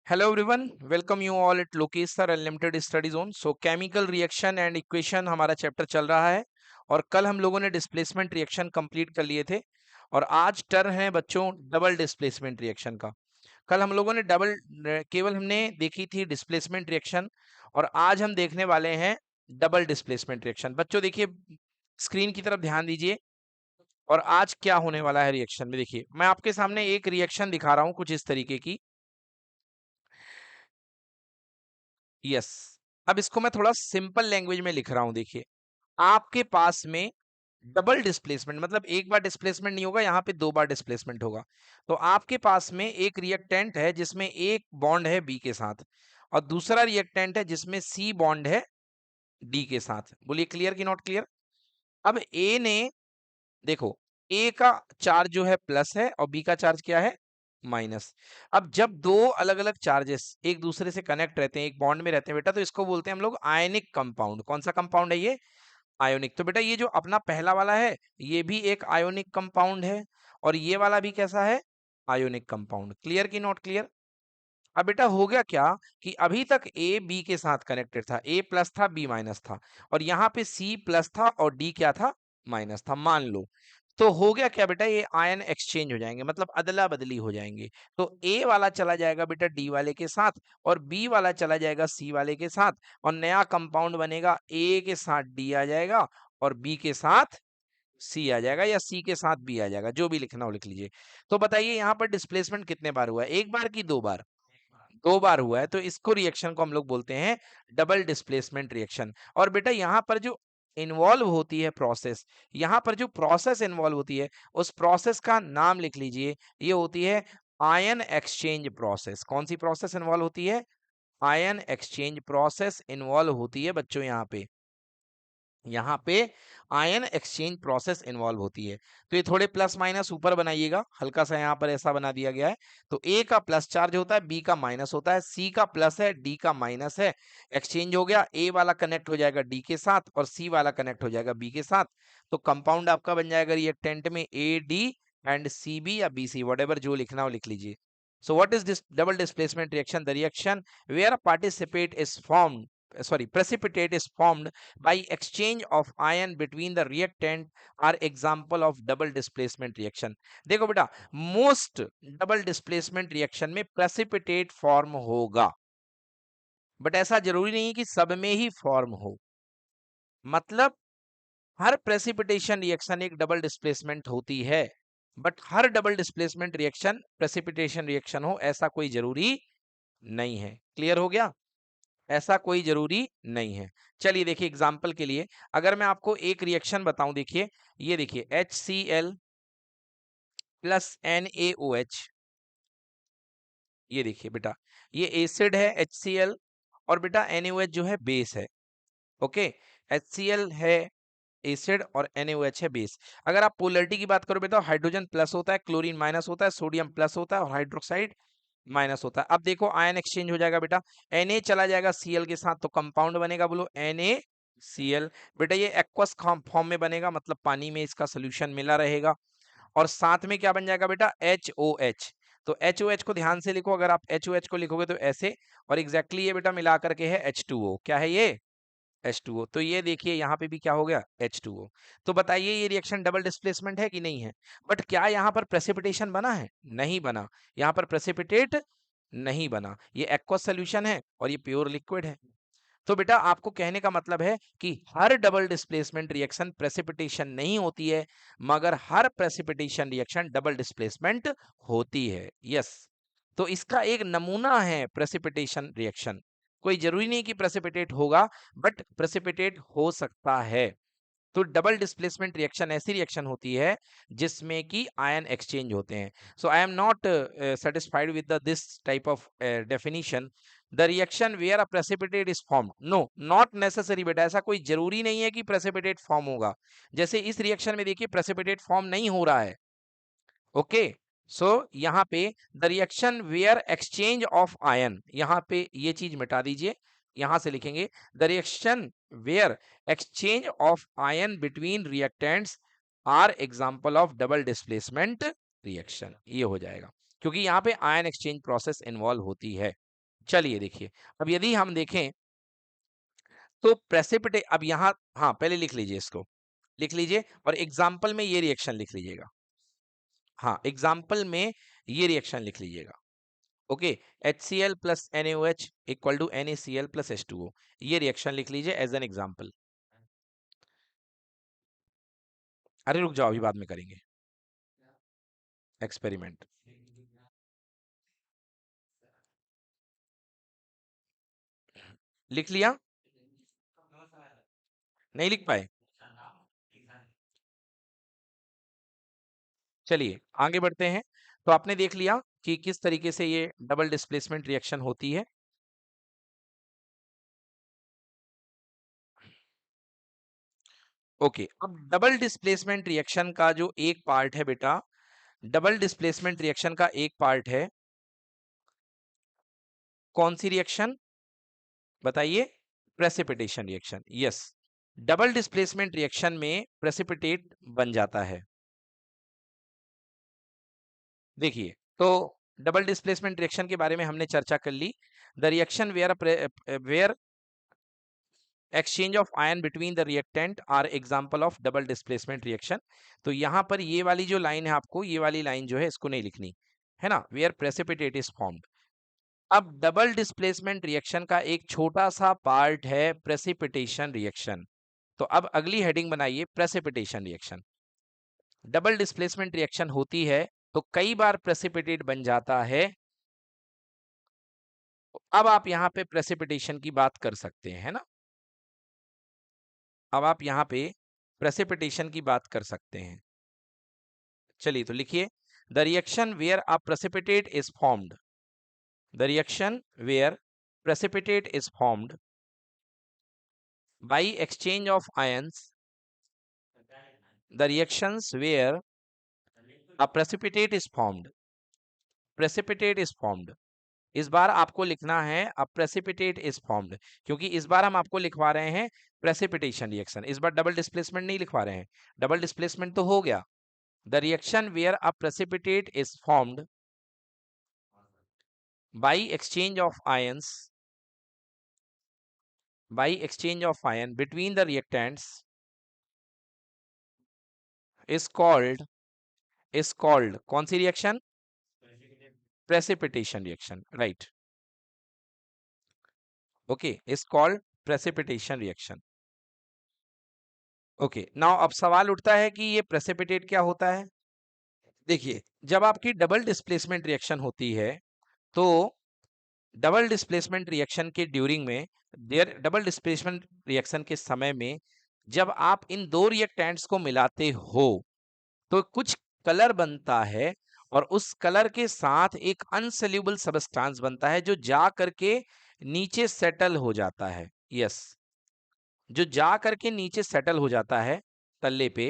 Hello everyone, welcome you all at Lokesh Sir Unlimited Study Zone. So chemical reaction and equation हमारा chapter चल रहा है और कल हम लोगों ने डिस्प्लेसमेंट रिएक्शन कंप्लीट कर लिए थे और आज टर्न है बच्चों डबल डिस्प्लेसमेंट रिएक्शन का। कल हम लोगों ने केवल हमने देखी थी डिस्प्लेसमेंट रिएक्शन और आज हम देखने वाले हैं डबल डिस्प्लेसमेंट रिएक्शन। बच्चों देखिए स्क्रीन की तरफ ध्यान दीजिए और आज क्या होने वाला है रिएक्शन में। देखिए मैं आपके सामने एक रिएक्शन दिखा रहा हूँ कुछ इस तरीके की। यस, अब इसको मैं थोड़ा सिंपल लैंग्वेज में लिख रहा हूं। देखिए आपके पास में डबल डिस्प्लेसमेंट मतलब एक बार डिस्प्लेसमेंट नहीं होगा, यहाँ पे दो बार डिस्प्लेसमेंट होगा। तो आपके पास में एक रिएक्टेंट है जिसमें एक बॉन्ड है बी के साथ और दूसरा रिएक्टेंट है जिसमें सी बॉन्ड है डी के साथ। बोलिए क्लियर कि नॉट क्लियर। अब ए ने देखो ए का चार्ज जो है प्लस है और बी का चार्ज क्या है माइनस। अब जब दो अलग अलग चार्जेस एक दूसरे से कनेक्ट रहते हैं, एक बॉन्ड में रहते हैं बेटा, तो इसको बोलते हैं हम लोग आयनिक कंपाउंड। कौन सा कंपाउंड है ये? आयोनिक। तो बेटा ये जो अपना पहला वाला है ये भी एक आयोनिक कंपाउंड है और ये वाला भी कैसा है? Ionic compound. क्लियर कि नॉट क्लियर। अब बेटा हो गया क्या कि अभी तक ए बी के साथ कनेक्टेड था, ए प्लस था बी माइनस था और यहाँ पे सी प्लस था और डी क्या था? माइनस था, मान लो। तो हो गया क्या बेटा, ये आयन एक्सचेंज हो जाएंगे, मतलब अदला बदली हो जाएंगे। तो ए वाला चला जाएगा बेटा डी वाले के साथ और बी वाला चला जाएगा सी वाले के साथ और नया कंपाउंड बनेगा, ए के साथ डी आ जाएगा और बी के साथ सी आ जाएगा या सी के साथ बी आ जाएगा, जो भी लिखना हो लिख लीजिए। तो बताइए यहाँ पर डिस्प्लेसमेंट कितने बार हुआ है? एक बार की दो बार? दो बार हुआ है। तो इसको रिएक्शन को हम लोग बोलते हैं डबल डिस्प्लेसमेंट रिएक्शन। और बेटा यहाँ पर जो इन्वॉल्व होती है प्रोसेस, यहाँ पर जो प्रोसेस इन्वॉल्व होती है उस प्रोसेस का नाम लिख लीजिए, ये होती है आयन एक्सचेंज प्रोसेस। कौन सी प्रोसेस इन्वॉल्व होती है? आयन एक्सचेंज प्रोसेस इन्वॉल्व होती है बच्चों। यहाँ पे आयन एक्सचेंज प्रोसेस इन्वॉल्व होती है। तो ये थोड़े प्लस माइनस ऊपर बनाइएगा, हल्का सा यहाँ पर ऐसा बना दिया गया है। तो ए का प्लस चार्ज होता है, बी का माइनस होता है, सी का प्लस है, डी का माइनस है। एक्सचेंज हो गया, ए वाला कनेक्ट हो जाएगा डी के साथ और सी वाला कनेक्ट हो जाएगा बी के साथ। तो कंपाउंड आपका बन जाएगा रिएक्टेंट में A D and C B या बी सी, वट जो लिखना हो लिख लीजिए। So what is this double displacement reaction? The reaction where a participate is formed, precipitate is formed by exchange of ion between the reactant are example of double displacement reaction. देखो बेटा, most double displacement reaction में precipitate form होगा, but ऐसा जरूरी नहीं है कि सब में ही फॉर्म हो। मतलब हर प्रेसिपिटेशन रिएक्शन एक डबल डिस्प्लेसमेंट होती है, but her double displacement reaction precipitation reaction हो ऐसा कोई जरूरी नहीं है। क्लियर हो गया? ऐसा कोई जरूरी नहीं है। चलिए देखिए एग्जाम्पल के लिए अगर मैं आपको एक रिएक्शन बताऊं, देखिए ये देखिए HCl प्लस NaOH। ये देखिए बेटा ये एसिड है HCl और बेटा NaOH जो है बेस है। ओके, HCl है एसिड और NaOH है बेस। अगर आप पोलरिटी की बात करो बेटा, हाइड्रोजन प्लस होता है, क्लोरीन माइनस होता है, सोडियम प्लस होता है और हाइड्रोक्साइड माइनस होता है। अब देखो आयन एक्सचेंज हो जाएगा बेटा, Na चला जाएगा Cl के साथ तो कंपाउंड बनेगा, बोलो NaCl। बेटा ये एक्वस फॉर्म में बनेगा, मतलब पानी में इसका सोल्यूशन मिला रहेगा और साथ में क्या बन जाएगा बेटा HOH। तो HOH को ध्यान से लिखो, अगर आप HOH को लिखोगे तो ऐसे, और एग्जैक्टली ये बेटा मिला करके है H2O। क्या है ये? H2O। तो ये देखिए यहाँ पे भी क्या हो गया H2O। तो बताइए ये रिएक्शन डबल डिस्प्लेसमेंट है कि नहीं है? बट क्या यहाँ पर प्रेसिपिटेशन बना है? नहीं बना। यहाँ पर प्रेसिपिटेट नहीं बना, ये एक्वस सॉल्यूशन है और ये प्योर लिक्विड है। तो बेटा आपको कहने का मतलब है कि हर डबल डिस्प्लेसमेंट रिएक्शन प्रेसिपिटेशन नहीं होती है, मगर हर प्रेसिपिटेशन रिएक्शन डबल डिस्प्लेसमेंट होती है। यस, तो इसका एक नमूना है प्रेसिपिटेशन रिएक्शन। कोई जरूरी नहीं कि प्रेसिपिटेट होगा, बट प्रेसिपिटेट हो सकता है। तो डबल डिस्प्लेसमेंट रिएक्शन ऐसी रिएक्शन होती है जिसमें कि आयन एक्सचेंज होते हैं। So I am not satisfied with this type of definition. The reaction where a precipitate is formed, no not necessary बेटा, ऐसा कोई जरूरी नहीं है कि प्रेसिपिटेट फॉर्म होगा। जैसे इस रिएक्शन में देखिए प्रेसिपिटेट फॉर्म नहीं हो रहा है। ओके, सो यहाँ पे the reaction where exchange of ion, यहाँ पे ये चीज मिटा दीजिए, यहां से लिखेंगे the reaction where exchange of ion between reactants are example of double displacement reaction. ये हो जाएगा क्योंकि यहाँ पे आयन एक्सचेंज प्रोसेस इन्वॉल्व होती है। चलिए देखिए, अब यदि हम देखें तो प्रेसिपिटेट, अब यहाँ, हाँ पहले लिख लीजिए इसको, लिख लीजिए और एग्जाम्पल में ये रिएक्शन लिख लीजिएगा। हाँ, एग्जाम्पल में ये रिएक्शन लिख लीजिएगा। Okay, HCl plus NaOH equal to NaCl plus H2O, ये रिएक्शन लिख लीजिए एज एन एग्जाम्पल। अरे रुक जाओ, अभी बाद में करेंगे एक्सपेरिमेंट। लिख लिया? नहीं लिख पाए? चलिए आगे बढ़ते हैं। तो आपने देख लिया कि किस तरीके से ये डबल डिस्प्लेसमेंट रिएक्शन होती है। ओके, अब डबल डिस्प्लेसमेंट रिएक्शन का जो एक पार्ट है बेटा, डबल डिस्प्लेसमेंट रिएक्शन का एक पार्ट है, कौन सी रिएक्शन बताइए? Precipitation reaction. Yes, double displacement reaction में प्रेसिपिटेट बन जाता है। देखिए, तो डबल डिस्प्लेसमेंट रिएक्शन के बारे में हमने चर्चा कर ली। The reaction where exchange of ion between the reactant are example of double displacement reaction। तो यहाँ पर ये वाली जो लाइन है, आपको ये वाली लाइन जो है इसको नहीं लिखनी है ना, where precipitate is formed। अब डबल डिस्प्लेसमेंट रिएक्शन का एक छोटा सा पार्ट है प्रेसिपिटेशन रिएक्शन। तो अब अगली हेडिंग बनाइए, precipitation reaction. Double displacement reaction होती है तो कई बार प्रेसिपिटेट बन जाता है। अब आप यहाँ पे प्रेसिपिटेशन की बात कर सकते हैं, है ना? अब आप यहाँ पे प्रेसिपिटेशन की बात कर सकते हैं। चलिए तो लिखिए, the reaction where a precipitate is formed, the reaction where precipitate is formed by exchange of ions, the reactions where a precipitate is formed, precipitate is formed। इस बार आपको लिखना है a precipitate is formed, क्योंकि इस बार हम आपको लिखवा रहे हैं प्रेसिपिटेशन रिएक्शन, इस बार डबल डिस्प्लेसमेंट नहीं लिखवा रहे हैं। डबल डिस्प्लेसमेंट तो हो गया। The reaction where a precipitate is formed by exchange of ions, by exchange of ion between the reactants is called कौन सी reaction? Precipitation reaction, right. Okay, is called precipitation reaction. Okay, now अब सवाल उठता है कि ये precipitate क्या होता है। देखिए, जब आपकी डबल डिस्प्लेसमेंट रिएक्शन होती है तो डबल डिस्प्लेसमेंट रिएक्शन के ड्यूरिंग में, देयर डबल डिस्प्लेसमेंट रिएक्शन के समय में जब आप इन दो रिएक्टेंट्स को मिलाते हो तो कुछ कलर बनता है और उस कलर के साथ एक अनसोल्यूबल सब्सटेंस बनता है जो जा करके नीचे सेटल हो जाता है। यस, जो जा करके नीचे सेटल हो जाता है तल्ले पे,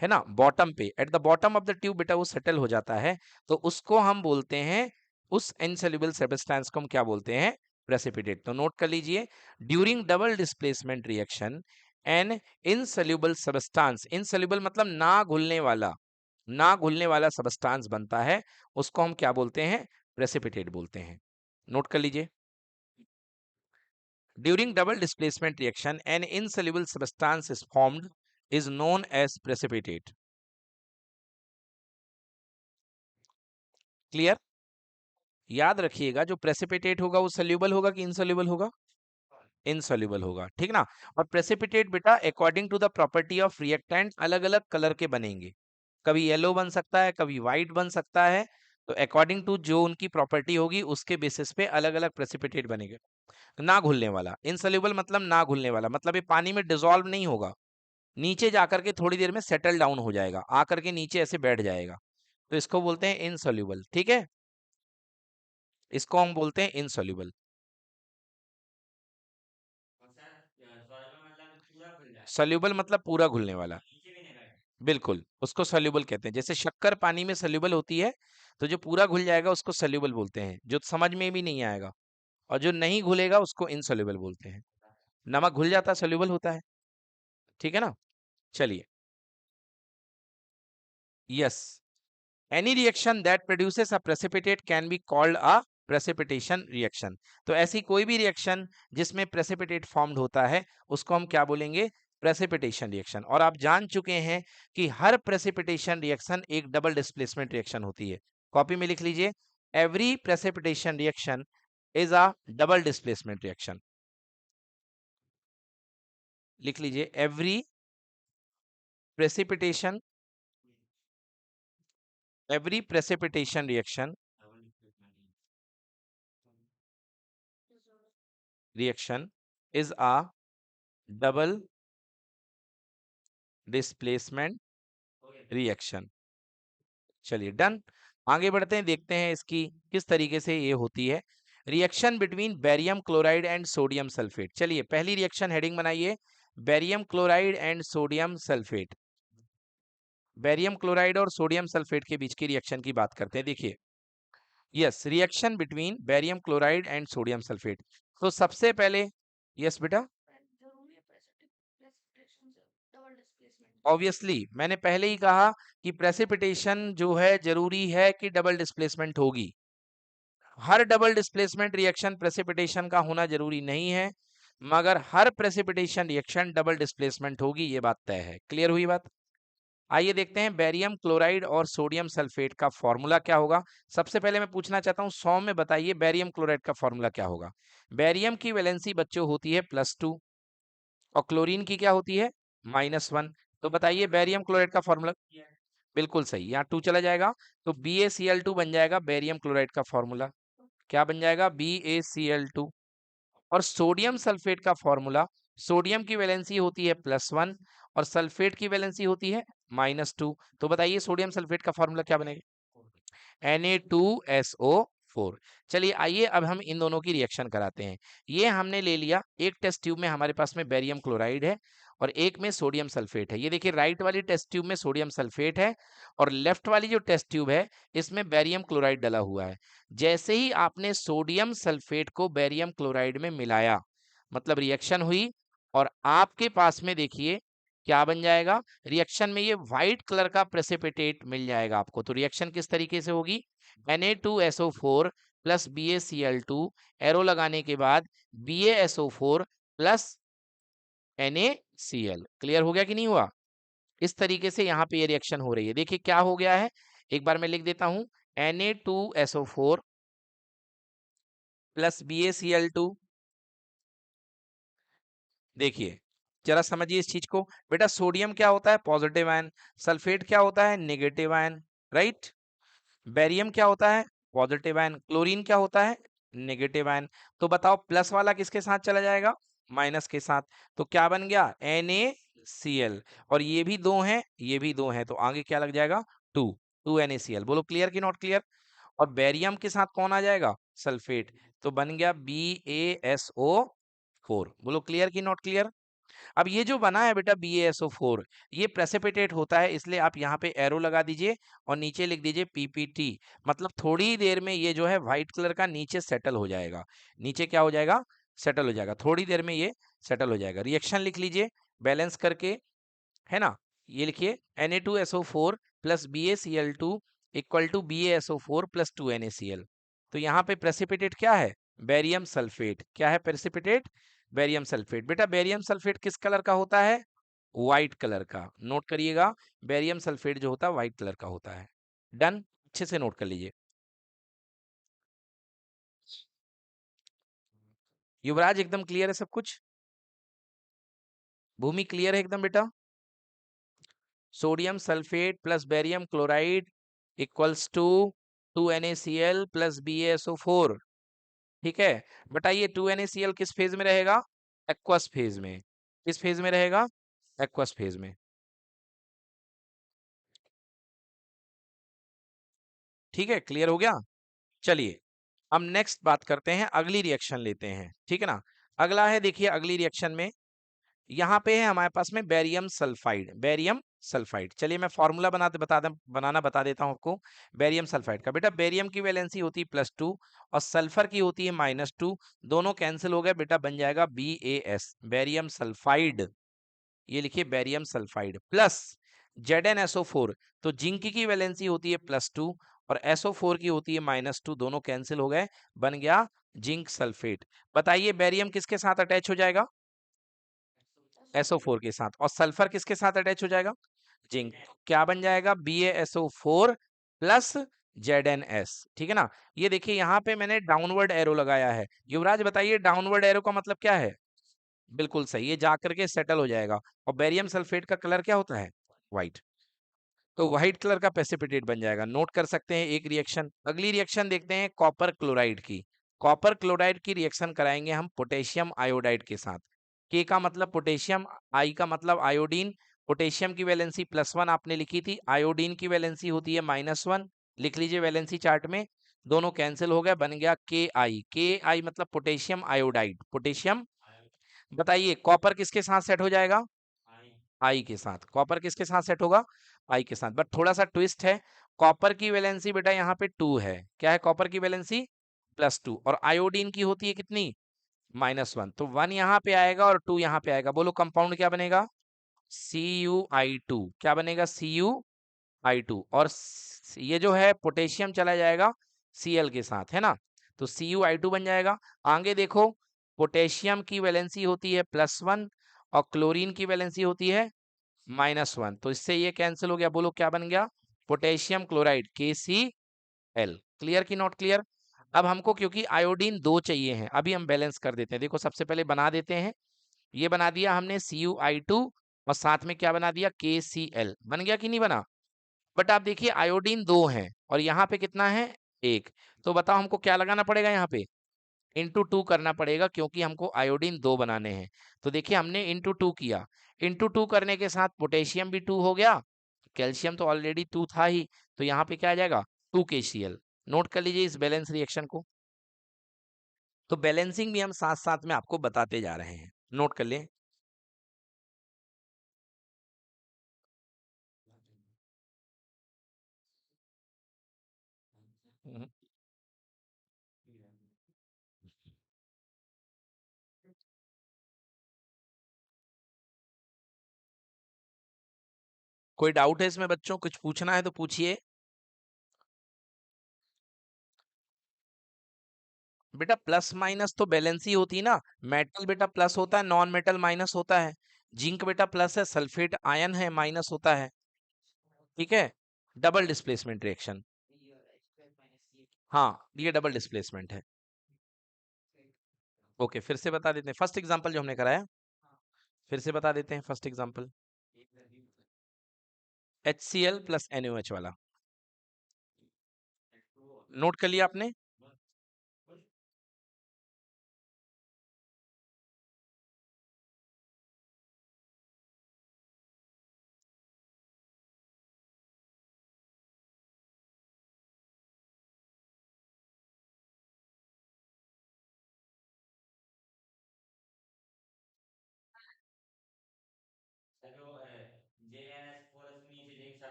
है ना, बॉटम पे, at the bottom of the tube बेटा वो सेटल हो जाता है। तो उसको हम बोलते हैं, उस इनसोल्यूबल सब्सटेंस को हम क्या बोलते हैं? प्रेसिपिटेट। तो नोट कर लीजिए, during double displacement reaction an insoluble substance, insoluble मतलब ना घुलने वाला, ना घुलने वाला सब्सटेंस बनता है, उसको हम क्या बोलते हैं? प्रेसिपिटेट बोलते हैं। नोट कर लीजिए, during double displacement reaction an insoluble substance is formed is known as precipitate। Clear? याद रखिएगा, जो प्रेसिपिटेट होगा वो सोल्यूबल होगा कि इनसोल्यूबल होगा? इनसोल्यूबल होगा, ठीक ना। और प्रेसिपिटेट बेटा according to the property of reactant अलग अलग कलर के बनेंगे, कभी येलो बन सकता है, कभी व्हाइट बन सकता है। तो अकॉर्डिंग टू जो उनकी प्रॉपर्टी होगी उसके बेसिस पे अलग अलग प्रेसिपिटेट बनेंगे। ना घुलने वाला, इनसोल्यूबल मतलब ना घुलने वाला, मतलब ये पानी में डिसॉल्व नहीं होगा, नीचे जाकर के थोड़ी देर में सेटल डाउन हो जाएगा, आकर के नीचे ऐसे बैठ जाएगा, तो इसको बोलते हैं इनसोल्यूबल। ठीक है, इसको हम बोलते हैं इनसोल्यूबल। सोल्यूबल मतलब पूरा घुलने वाला, बिल्कुल, उसको सोल्यूबल कहते हैं। जैसे शक्कर पानी में सोल्यूबल होती है, तो जो पूरा घुल जाएगा उसको सोल्यूबल बोलते हैं, जो समझ में भी नहीं आएगा, और जो नहीं घुलेगा उसको इनसोल्यूबल बोलते हैं। नमक घुल जाता है, सोल्यूबल होता है, ठीक है ना। चलिए, yes, any reaction that produces a precipitate can be called a precipitation reaction. तो ऐसी कोई भी रिएक्शन जिसमें प्रेसिपिटेट फॉर्म्ड होता है उसको हम क्या बोलेंगे? Precipitation reaction. और आप जान चुके हैं कि हर प्रेसिपिटेशन रिएक्शन एक डबल डिस्प्लेसमेंट रिएक्शन होती है। कॉपी में लिख लीजिए, every precipitation reaction is a double displacement reaction. लिख लीजिए, every precipitation reaction is a double displacement reaction. चलिए डन। आगे बढ़ते हैं, देखते हैं इसकी किस तरीके से ये होती है। Reaction between barium chloride and sodium sulphate. चलिए पहली रिएक्शन हेडिंग बनाइए, barium chloride and sodium sulphate. Barium chloride और सोडियम सल्फेट के बीच की रिएक्शन की बात करते हैं। देखिए, yes, reaction between barium chloride and sodium sulphate. तो सबसे पहले, यस बेटा, ऑब्वियसली मैंने पहले ही कहा कि प्रेसिपिटेशन जो है जरूरी है कि डबल डिस्प्लेसमेंट होगी। हर डबल डिस्प्लेसमेंट रिएक्शन प्रेसिपिटेशन का होना जरूरी नहीं है, मगर हर प्रेसिपिटेशन रिएक्शन डबल डिस्प्लेसमेंट होगी, ये बात तय है। क्लियर हुई बात? आइए देखते हैं बेरियम क्लोराइड और सोडियम सल्फेट का फॉर्मूला क्या होगा। सबसे पहले मैं पूछना चाहता हूं, 100 में बताइए बेरियम क्लोराइड का फॉर्मूला क्या होगा। बेरियम की वैलेंसी बच्चों होती है +2 और क्लोरीन की क्या होती है -1। तो बताइए बेरियम क्लोराइड का फॉर्मूला। बिल्कुल सही, यहाँ 2 चला जाएगा तो BaCl2 बन जाएगा बेरियम क्लोराइड का फॉर्मूला। क्या बन जाएगा? BaCl2। और सोडियम सल्फेट का फॉर्मूला, सोडियम की वैलेंसी होती है +1 और सल्फेट की वैलेंसी होती है -2। तो बताइए सोडियम सल्फेट का फॉर्मूला क्या बनेगा? Na2SO4। चलिए आइए अब हम इन दोनों की रिएक्शन कराते हैं। ये हमने ले लिया, एक टेस्ट ट्यूब में हमारे पास में बेरियम क्लोराइड है और एक में सोडियम सल्फेट है। ये देखिए राइट वाली टेस्ट ट्यूब में सोडियम सल्फेट है और लेफ्ट वाली जो टेस्ट ट्यूब है इसमें बेरियम क्लोराइड डला हुआ है। जैसे ही आपने सोडियम सल्फेट को बेरियम क्लोराइड में मिलाया, मतलब रिएक्शन हुई, और आपके पास में देखिए क्या बन जाएगा, रिएक्शन में ये व्हाइट कलर का प्रेसिपिटेट मिल जाएगा आपको। तो रिएक्शन किस तरीके से होगी? Na2SO4 प्लस BaCl2, एरो लगाने के बाद BaSO4 प्लस NaCl। क्लियर हो गया कि नहीं हुआ? इस तरीके से यहाँ पे ये रिएक्शन हो रही है। देखिए क्या हो गया है, एक बार मैं लिख देता हूं, Na2SO4 प्लस BaCl2। देखिए जरा समझिए इस चीज को बेटा, सोडियम क्या होता है? Positive ion. सल्फेट क्या होता है? Negative ion. राइट। बेरियम क्या होता है? Positive ion. क्लोरीन क्या होता है? Negative ion. तो बताओ प्लस वाला किसके साथ चला जाएगा? माइनस के साथ। तो क्या बन गया? NaCl। और ये भी दो हैं, ये भी दो हैं, तो आगे क्या लग जाएगा? 2 NaCl। बोलो क्लियर कि नॉट क्लियर? और बेरियम के साथ कौन आ जाएगा? सल्फेट। तो बन गया BaSO4। बोलो क्लियर कि नॉट क्लियर? अब ये जो बना है बेटा BaSO4, ये प्रेसिपिटेट होता है, इसलिए आप यहाँ पे एरो लगा दीजिए और नीचे लिख दीजिए PPT। मतलब थोड़ी देर में ये जो है व्हाइट कलर का नीचे सेटल हो जाएगा। नीचे क्या हो जाएगा? सेटल हो जाएगा। थोड़ी देर में ये सेटल हो जाएगा। रिएक्शन लिख लीजिए बैलेंस करके, है ना? ये लिखिए Na2SO4 plus BaCl2 equal to BaSO4 plus 2NaCl। तो यहाँ पे प्रेसिपिटेट क्या है? Barium sulphate. क्या है प्रेसिपिटेट? Barium sulphate. बेटा बेरियम सल्फेट किस कलर का होता है? व्हाइट कलर का। नोट करिएगा, बेरियम सल्फेट जो होता है व्हाइट कलर का होता है। डन, अच्छे से नोट कर लीजिए। युवराज एकदम क्लियर है सब कुछ? भूमि क्लियर है एकदम बेटा? Sodium sulphate plus barium chloride equals to 2NaCl plus BaSO4। ठीक है, बताइए 2NaCl किस फेज में रहेगा? एक्वस फेज में। किस फेज में रहेगा? एक्वस फेज में। ठीक है, क्लियर हो गया? चलिए हम नेक्स्ट बात करते हैं, अगली रिएक्शन लेते हैं। ठीक है ना? अगला है, देखिए अगली रिएक्शन में यहाँ पे है हमारे पास में बेरियम सल्फाइड। बेरियम सल्फाइड, चलिए मैं फॉर्मूला बनाना बता देता हूँ आपको बेरियम सल्फाइड का। बेटा बेरियम की वैलेंसी होती है +2 और सल्फर की होती है -2। दोनों कैंसिल हो गए बेटा, बन जाएगा BaS, बेरियम सल्फाइड। ये लिखिए बेरियम सल्फाइड प्लस ZnSO4। तो जिंक की वैलेंसी होती है +2 और SO4 की होती है -2, दोनों कैंसिल हो गए, बन गया जिंक सल्फेट। बताइए बेरियम किसके साथ अटैच हो जाएगा? SO4 के साथ। और सल्फर किसके साथ अटैच हो जाएगा? जिंक। क्या बन जाएगा? BaSO4 plus ZnS। ठीक है ना? ये देखिए यहाँ पे मैंने डाउनवर्ड एरो लगाया है। युवराज बताइए डाउनवर्ड एरो का मतलब क्या है? बिल्कुल सही, ये जा करके सेटल हो जाएगा। और बेरियम सल्फेट का कलर क्या होता है? व्हाइट। तो व्हाइट कलर का प्रेसिपिटेट बन जाएगा। नोट कर सकते हैं एक रिएक्शन। अगली रिएक्शन देखते हैं कॉपर क्लोराइड की। कॉपर क्लोराइड की रिएक्शन कराएंगे हम पोटेशियम आयोडाइड के साथ। के का मतलब पोटेशियम, आई का मतलब आयोडीन। पोटेशियम की वैलेंसी +1 आपने लिखी थी, आयोडीन की वैलेंसी होती है -1। लिख लीजिए वैलेंसी चार्ट में, दोनों कैंसिल हो गए, बन गया के आई मतलब पोटेशियम आयोडाइड, पोटेशियम। बताइए कॉपर किसके साथ सेट हो जाएगा? आई के साथ। कॉपर किसके साथ सेट होगा? आई के साथ। बट थोड़ा सा ट्विस्ट है, कॉपर की वैलेंसी बेटा यहाँ पे 2 है। क्या है कॉपर की वैलेंसी? +2। और आयोडीन की होती है कितनी? -1। तो 1 यहाँ पे आएगा और 2 यहाँ पे आएगा। बोलो कंपाउंड क्या बनेगा? CuI2। क्या बनेगा? CuI2। और ये जो है पोटेशियम चला जाएगा Cl के साथ, है ना? तो CuI2 बन जाएगा। आगे देखो, पोटेशियम की वैलेंसी होती है +1 और क्लोरीन की वैलेंसी होती है -1। तो इससे ये कैंसिल हो गया। बोलो क्या बन गया? Potassium chloride KCl। क्लियर की नॉट क्लियर? अब हमको क्योंकि आयोडीन 2 चाहिए हैं, अभी हम बैलेंस कर देते हैं। देखो सबसे पहले बना देते हैं। ये बना दिया हमने CuI2 और साथ में क्या बना दिया? KCl। बन गया कि नहीं बना? बट आप देखिए आयोडीन 2 है और यहाँ पे कितना है? 1। तो बताओ हमको क्या लगाना पड़ेगा यहाँ पे? ×2 करना पड़ेगा, क्योंकि हमको आयोडीन 2 बनाने हैं। तो देखिए हमने ×2 किया। ×2 करने के साथ पोटेशियम भी 2 हो गया, कैल्शियम तो ऑलरेडी 2 था ही, तो यहाँ पे क्या आ जाएगा? 2KCl। नोट कर लीजिए इस बैलेंस रिएक्शन को। तो बैलेंसिंग भी हम साथ साथ में आपको बताते जा रहे हैं, नोट कर लें। हम्म। कोई डाउट है इसमें बच्चों? कुछ पूछना है तो पूछिए। बेटा प्लस माइनस तो बैलेंस ही होती है ना। मेटल बेटा प्लस होता है, नॉन मेटल माइनस होता है। जिंक बेटा प्लस है, सल्फेट आयन है, माइनस होता है। ठीक है, डबल डिस्प्लेसमेंट रिएक्शन। हाँ, ये डबल डिस्प्लेसमेंट है। ओके, फिर से बता देते हैं फर्स्ट एग्जांपल जो हमने कराया, फिर से बता देते हैं first example. HCl plus NaOH वाला। नोट कर लिया आपने?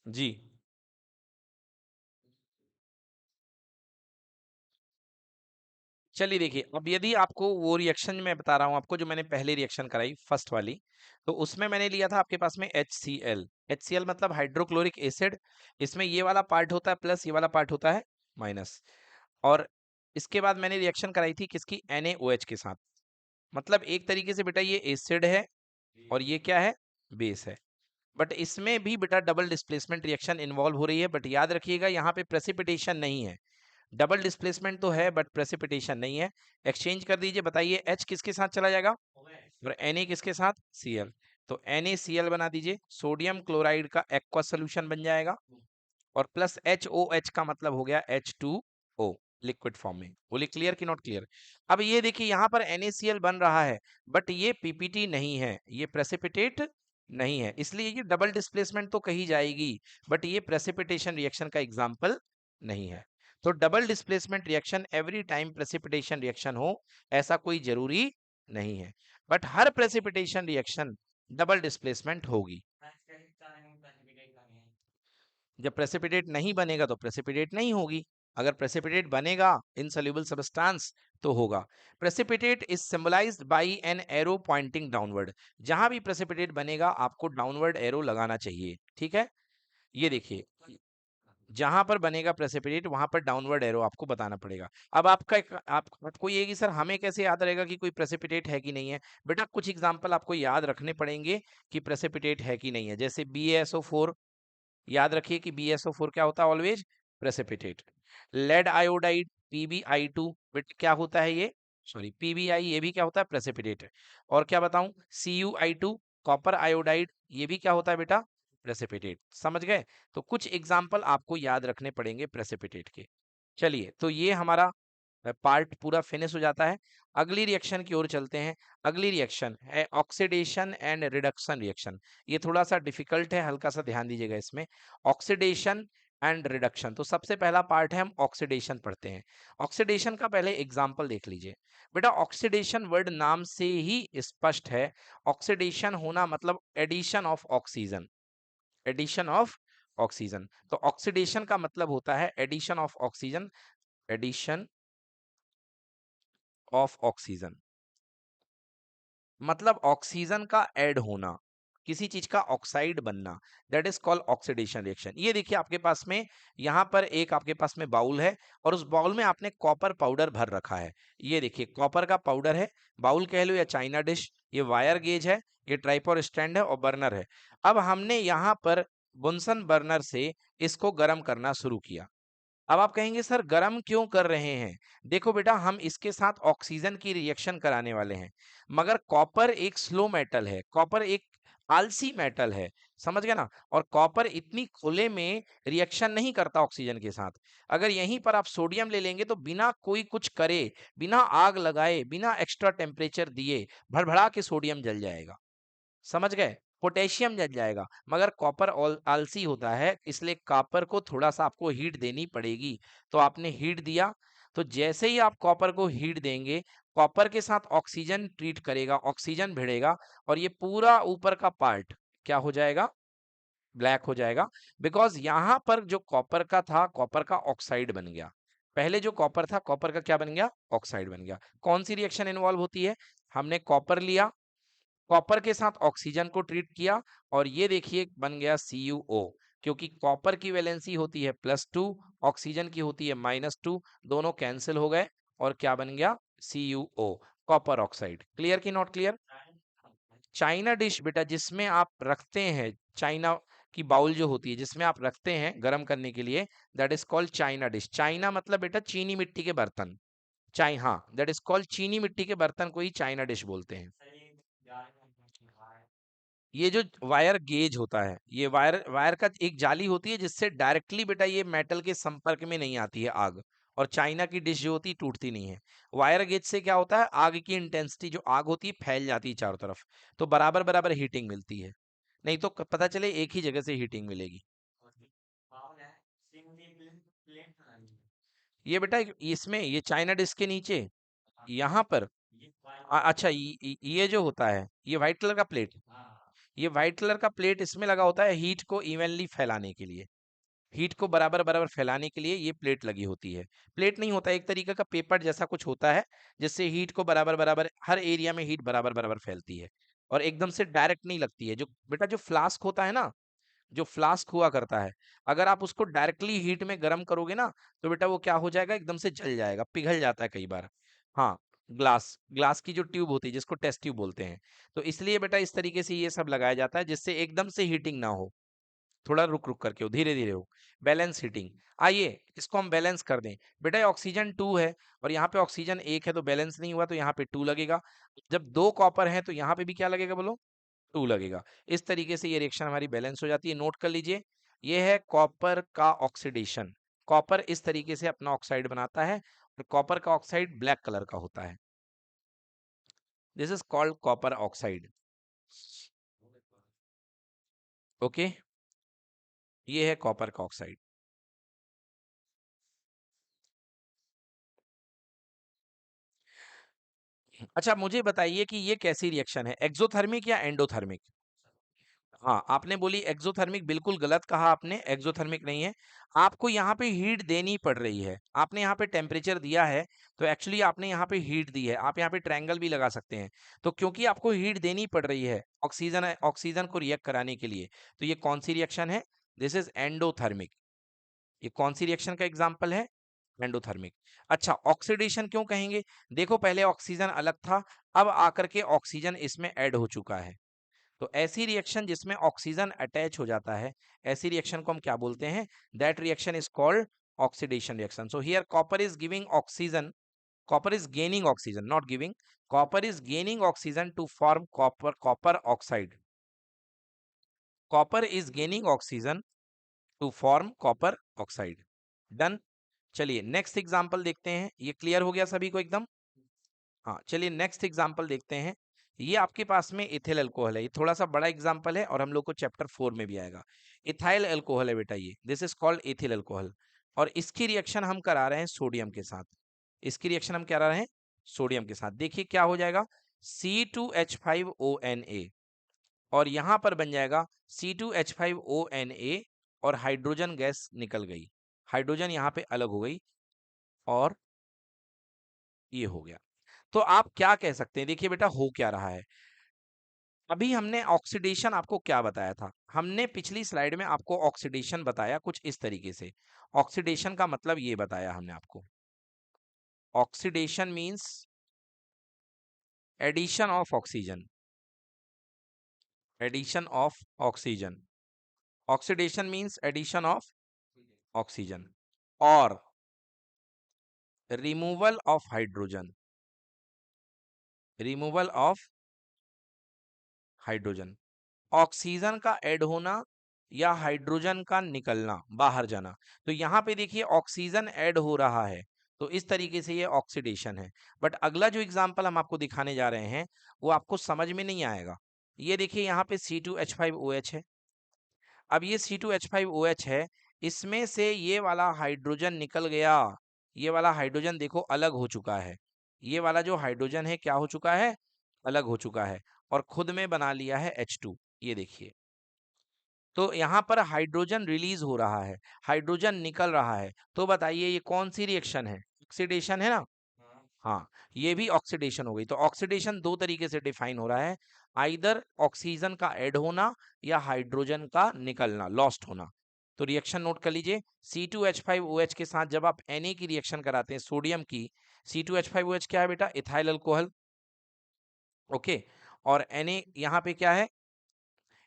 जी, चलिए देखिए, अब यदि आपको वो रिएक्शन मैं बता रहा हूँ आपको, जो मैंने पहले रिएक्शन कराई फर्स्ट वाली, तो उसमें मैंने लिया था आपके पास में HCl। HCl मतलब हाइड्रोक्लोरिक एसिड। इसमें ये वाला पार्ट होता है प्लस, ये वाला पार्ट होता है माइनस। और इसके बाद मैंने रिएक्शन कराई थी किसकी? NaOH के साथ। मतलब एक तरीके से बेटा ये एसिड है और ये क्या है? बेस है। बट इसमें भी बेटा डबल डिस्प्लेसमेंट रिएक्शन इन्वॉल्व हो रही है। बट याद रखिएगा यहाँ पे प्रेसिपिटेशन नहीं है। डबल डिस्प्लेसमेंट तो है बट प्रेसिपिटेशन नहीं है। एक्सचेंज कर दीजिए। बताइए H किसके साथ चला जाएगा और Na किसके साथ? Cl। तो NaCl बना दीजिए, सोडियम क्लोराइड का एक्वा सोल्यूशन बन जाएगा। और प्लस HOH का मतलब हो गया H2O लिक्विड फॉर्म में। बोलिए क्लियर कि नॉट क्लियर? अब ये देखिए यहाँ पर NaCl बन रहा है, बट ये PPT नहीं है, ये प्रेसिपिटेट नहीं है, इसलिए ये डबल डिस्प्लेसमेंट तो कही जाएगी, बट ये प्रेसिपिटेशन रिएक्शन का एग्जाम्पल नहीं है। तो double displacement reaction every time precipitation reaction हो ऐसा कोई जरूरी नहीं है, but her precipitation reaction double displacement होगी। जब प्रेसिपिटेट नहीं बनेगा तो प्रेसिपिटेट नहीं होगी। अगर प्रेसिपिटेट बनेगा इनसॉल्युबल सब्सटेंस तो होगा। Precipitate is symbolized by an arrow pointing downward. जहां भी प्रेसिपिटेट बनेगा आपको डाउनवर्ड एरो लगाना चाहिए। ठीक है, ये देखिए जहां पर बनेगा प्रेसिपिटेट वहां पर डाउनवर्ड एरो आपको बताना पड़ेगा। अब आपको ये कि सर हमें कैसे याद रहेगा कि कोई प्रेसिपिटेट है कि नहीं है? बेटा कुछ एग्जांपल आपको याद रखने पड़ेंगे कि प्रेसिपिटेट है कि नहीं है। जैसे BaSO4, याद रखिए कि BaSO4 क्या होता है? Always precipitate. Lead iodide PbI2, बेटा क्या होता है ये? सॉरी PbI, ये भी क्या होता है? प्रेसिपिटेट है। और क्या बताऊं? CuI2 कॉपर आयोडाइड, ये भी क्या होता है बेटा? प्रेसिपिटेट। समझ गए? तो कुछ एग्जाम्पल आपको याद रखने पड़ेंगे प्रेसिपिटेट के। चलिए, तो ये हमारा पार्ट पूरा फिनिश हो जाता है। अगली रिएक्शन की ओर चलते हैं। अगली रिएक्शन है ऑक्सीडेशन एंड रिडक्शन रिएक्शन। ये थोड़ा सा डिफिकल्ट है, हल्का सा ध्यान दीजिएगा इसमें। ऑक्सीडेशन एंड रिडक्शन, तो सबसे पहला पार्ट है, हम ऑक्सीडेशन पढ़ते हैं। ऑक्सीडेशन का पहले एग्जाम्पल देख लीजिए। बेटा ऑक्सीडेशन वर्ड नाम से ही स्पष्ट है। ऑक्सीडेशन होना मतलब addition of oxygen, addition of oxygen. तो ऑक्सीडेशन का मतलब होता है addition of oxygen, addition of oxygen, मतलब ऑक्सीजन का ऐड होना, किसी चीज का ऑक्साइड बनना, that is called oxidation reaction. ये देखिए आपके पास में, यहाँ पर एक आपके पास में बाउल है और उस बाउल में आपने कॉपर पाउडर भर रखा है। ये देखिए कॉपर का पाउडर है, बाउल कह लो या चाइना डिश। ये वायर गेज है, ये ट्राइपॉड स्टैंड है और बर्नर है। अब हमने यहाँ पर बुनसन बर्नर से इसको गर्म करना शुरू किया। अब आप कहेंगे सर गर्म क्यों कर रहे हैं? देखो बेटा, हम इसके साथ ऑक्सीजन की रिएक्शन कराने वाले हैं, मगर कॉपर एक स्लो मेटल है, कॉपर एक आलसी मेटल है। समझ गए ना? और कॉपर इतनी खुले में रिएक्शन नहीं करता ऑक्सीजन के साथ। अगर यहीं पर आप सोडियम ले लेंगे तो बिना कोई कुछ करे, बिना आग लगाए, बिना एक्स्ट्रा टेम्परेचर दिए, भड़भड़ा के सोडियम जल जाएगा। समझ गए? पोटेशियम जल जाएगा। मगर कॉपर आलसी होता है, इसलिए कॉपर को थोड़ा सा आपको हीट देनी पड़ेगी। तो आपने हीट दिया, तो जैसे ही आप कॉपर को हीट देंगे, कॉपर के साथ ऑक्सीजन ट्रीट करेगा, ऑक्सीजन भिड़ेगा और ये पूरा ऊपर का पार्ट क्या हो जाएगा? ब्लैक हो जाएगा। बिकॉज यहाँ पर जो कॉपर का था, कॉपर का ऑक्साइड बन गया। पहले जो कॉपर था, कॉपर का क्या बन गया? ऑक्साइड बन गया। कौन सी रिएक्शन इन्वॉल्व होती है? हमने कॉपर लिया, कॉपर के साथ ऑक्सीजन को ट्रीट किया और ये देखिए बन गया CuO। क्योंकि कॉपर की वैलेंसी होती है +2, ऑक्सीजन की होती है -2, दोनों कैंसिल हो गए और क्या बन गया? CuO, copper oxide. क्लियर की नॉट क्लियर? चाइना डिश बेटा जिसमें आप रखते हैं, चाइना की बाउल जो होती है जिसमें आप रखते हैं गर्म करने के लिए, that is called China dish. China मतलब बेटा चीनी मिट्टी के बर्तन। हाँ, दैट इज कॉल्ड चीनी मिट्टी के बर्तन को ही चाइना डिश बोलते हैं। ये जो वायर गेज होता है, ये वायर वायर का एक जाली होती है जिससे डायरेक्टली बेटा ये मेटल के संपर्क में नहीं आती है आग। और चाइना की डिश जो होती है टूटती नहीं है। वायर गेज से क्या होता है, आग की इंटेंसिटी जो आग होती है फैल जाती है चारों तरफ, तो बराबर बराबर हीटिंग मिलती है। नहीं तो पता चले एक ही जगह से हीटिंग मिलेगी। ये बेटा इसमें, ये चाइना डिश के नीचे यहाँ पर अच्छा ये जो होता है, ये व्हाइट कलर का प्लेट, ये व्हाइट कलर का प्लेट इसमें लगा होता है हीट को इवनली फैलाने के लिए। हीट को बराबर बराबर फैलाने के लिए ये प्लेट लगी होती है। प्लेट नहीं होता, एक तरीके का पेपर जैसा कुछ होता है, जिससे हीट को बराबर बराबर हर एरिया में हीट बराबर बराबर फैलती है और एकदम से डायरेक्ट नहीं लगती है। जो बेटा जो फ्लास्क होता है ना, जो फ्लास्क हुआ करता है, अगर आप उसको डायरेक्टली हीट में गर्म करोगे ना, तो बेटा वो क्या हो जाएगा? एकदम से जल जाएगा, पिघल जाता है कई बार। हाँ, ग्लास ग्लास की जो ट्यूब होती है जिसको टेस्ट ट्यूब बोलते हैं, तो इसलिए बेटा इस तरीके से ये सब लगाया जाता है जिससे एकदम से हीटिंग ना हो, थोड़ा रुक रुक करके हो, धीरे धीरे हो, बैलेंस हीटिंग। आइए इसको हम बैलेंस कर दें। बेटा ये ऑक्सीजन 2 है और यहाँ पे ऑक्सीजन 1 है, तो बैलेंस नहीं हुआ, तो यहाँ पे 2 लगेगा। जब 2 कॉपर है तो यहाँ पे भी क्या लगेगा बोलो? 2 लगेगा। इस तरीके से ये रिएक्शन हमारी बैलेंस हो जाती है। नोट कर लीजिए, ये है कॉपर का ऑक्सीडेशन। कॉपर इस तरीके से अपना ऑक्साइड बनाता है और कॉपर का ऑक्साइड ब्लैक कलर का होता है। This is called copper oxide. Okay, ये है कॉपर का ऑक्साइड। अच्छा मुझे बताइए कि ये कैसी रिएक्शन है, एक्सोथर्मिक या एंडोथर्मिक? हाँ, आपने बोली एक्सोथर्मिक, बिल्कुल गलत कहा आपने, एक्सोथर्मिक नहीं है। आपको यहाँ पे हीट देनी पड़ रही है, आपने यहाँ पे टेम्परेचर दिया है, तो एक्चुअली आपने यहाँ पे हीट दी है। आप यहाँ पे ट्रायंगल भी लगा सकते हैं। तो क्योंकि आपको हीट देनी पड़ रही है ऑक्सीजन ऑक्सीजन को रिएक्ट कराने के लिए, तो ये कौन सी रिएक्शन है? This is endothermic. ये कौन सी रिएक्शन का एग्जाम्पल है? एंडोथर्मिक। अच्छा, ऑक्सीडेशन क्यों कहेंगे? देखो पहले ऑक्सीजन अलग था, अब आकर के ऑक्सीजन इसमें ऐड हो चुका है। तो ऐसी रिएक्शन जिसमें ऑक्सीजन अटैच हो जाता है, ऐसी रिएक्शन को हम क्या बोलते हैं? That reaction is called oxidation reaction. So here copper is giving oxygen, copper is gaining oxygen, not giving, copper is gaining oxygen to form copper oxide, copper is gaining oxygen to form copper oxide। Done. चलिए next example देखते हैं। ये clear हो गया सभी को एकदम? हाँ, चलिए नेक्स्ट एग्जांपल देखते हैं। ये आपके पास में इथिल अल्कोहल है। ये थोड़ा सा बड़ा एग्जांपल है और हम लोग को चैप्टर 4 में भी आएगा। इथाइल अल्कोहल है बेटा, ये this is called ethyl alcohol, और इसकी रिएक्शन हम करा रहे हैं सोडियम के साथ। इसकी रिएक्शन हम करा रहे हैं सोडियम के साथ। देखिए क्या हो जाएगा, C2H5ONA, और यहां पर बन जाएगा C2H5ONA, और हाइड्रोजन गैस निकल गई, हाइड्रोजन यहाँ पे अलग हो गई, और ये हो गया। तो आप क्या कह सकते हैं? देखिए बेटा हो क्या रहा है, अभी हमने ऑक्सीडेशन आपको क्या बताया था? हमने पिछली स्लाइड में आपको ऑक्सीडेशन बताया कुछ इस तरीके से। ऑक्सीडेशन का मतलब ये बताया हमने आपको, oxidation means addition of oxygen, addition of oxygen, oxidation means addition of oxygen, और removal of hydrogen, removal of hydrogen. Oxygen का ऐड होना या हाइड्रोजन का निकलना, बाहर जाना। तो यहाँ पे देखिए ऑक्सीजन ऐड हो रहा है, तो इस तरीके से ये ऑक्सीडेशन है। बट अगला जो एग्जांपल हम आपको दिखाने जा रहे हैं वो आपको समझ में नहीं आएगा। ये देखिए यहाँ पे C2H5OH है। अब ये C2H5OH है, इसमें से ये वाला हाइड्रोजन निकल गया, ये वाला हाइड्रोजन देखो अलग हो चुका है, ये वाला जो हाइड्रोजन है क्या हो चुका है? अलग हो चुका है, और खुद में बना लिया है H2। ये देखिए, तो यहाँ पर हाइड्रोजन रिलीज हो रहा है, हाइड्रोजन निकल रहा है। तो बताइए ये कौन सी रिएक्शन है? ऑक्सीडेशन है ना? हाँ, ये भी ऑक्सीडेशन हो गई। तो ऑक्सीडेशन दो तरीके से डिफाइन हो रहा है, आइदर ऑक्सीजन का ऐड होना या हाइड्रोजन का निकलना, लॉस्ट होना। तो रिएक्शन नोट कर लीजिए, C2H5OH के साथ जब आप Na की रिएक्शन कराते हैं सोडियम की, C2H5OH क्या है बेटा? Ethyl alcohol. ओके, और Na यहाँ पे क्या है?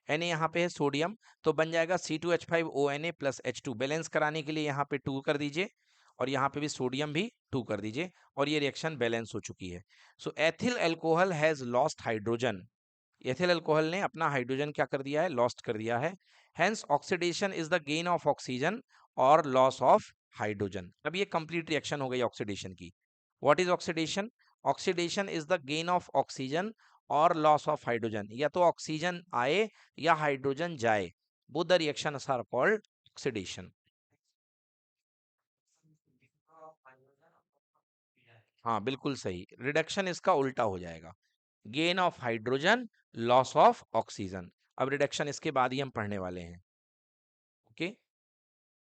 Na यहाँ पे है सोडियम, तो बन जाएगा C2H5ONA प्लस H2। बैलेंस कराने के लिए यहाँ पे 2 कर दीजिए, और यहाँ पे भी सोडियम भी 2 कर दीजिए, और ये रिएक्शन बैलेंस हो चुकी है। So ethyl alcohol has lost hydrogen, ethyl alcohol ने अपना हाइड्रोजन क्या कर दिया है? लॉस्ट कर दिया है। Hence oxidation is the gain of oxygen और लॉस ऑफ हाइड्रोजन। अब ये कंप्लीट रिएक्शन हो गई ऑक्सीडेशन की। What is oxidation? Oxidation is the gain of oxygen और लॉस ऑफ हाइड्रोजन, या तो ऑक्सीजन आए या हाइड्रोजन जाए, both the reactions are called oxidation. हाँ बिल्कुल सही, रिडक्शन इसका उल्टा हो जाएगा, gain of hydrogen, loss of oxygen. अब रिडक्शन इसके बाद ही हम पढ़ने वाले हैं। Okay,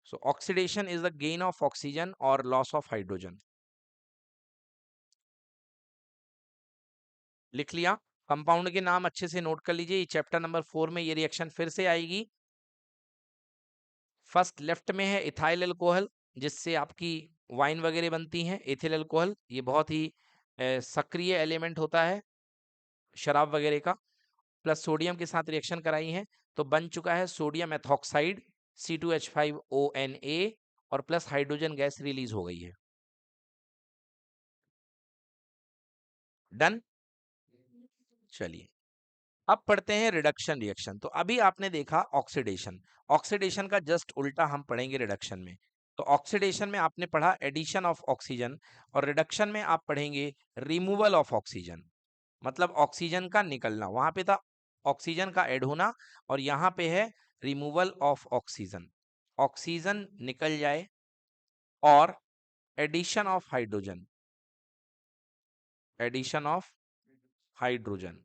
so oxidation is the gain of oxygen और लॉस ऑफ हाइड्रोजन। लिख लिया? कंपाउंड के नाम अच्छे से नोट कर लीजिए, चैप्टर नंबर 4 में ये रिएक्शन फिर से आएगी। फर्स्ट लेफ्ट में है इथाइल अल्कोहल, जिससे आपकी वाइन वगैरह बनती हैं। एथिल अल्कोहल ये बहुत ही सक्रिय एलिमेंट होता है शराब वगैरह का। प्लस सोडियम के साथ रिएक्शन कराई है, तो बन चुका है सोडियम एथॉक्साइड C2H5ONA, और प्लस हाइड्रोजन गैस रिलीज हो गई है। डन। चलिए अब पढ़ते हैं रिडक्शन रिएक्शन। तो अभी आपने देखा ऑक्सीडेशन, ऑक्सीडेशन का जस्ट उल्टा हम पढ़ेंगे रिडक्शन में। तो ऑक्सीडेशन में आपने पढ़ा एडिशन ऑफ ऑक्सीजन, और रिडक्शन में आप पढ़ेंगे रिमूवल ऑफ ऑक्सीजन, मतलब ऑक्सीजन का निकलना। वहां पे था ऑक्सीजन का ऐड होना, और यहाँ पे है रिमूवल ऑफ ऑक्सीजन, ऑक्सीजन निकल जाए, और addition of hydrogen, addition of hydrogen,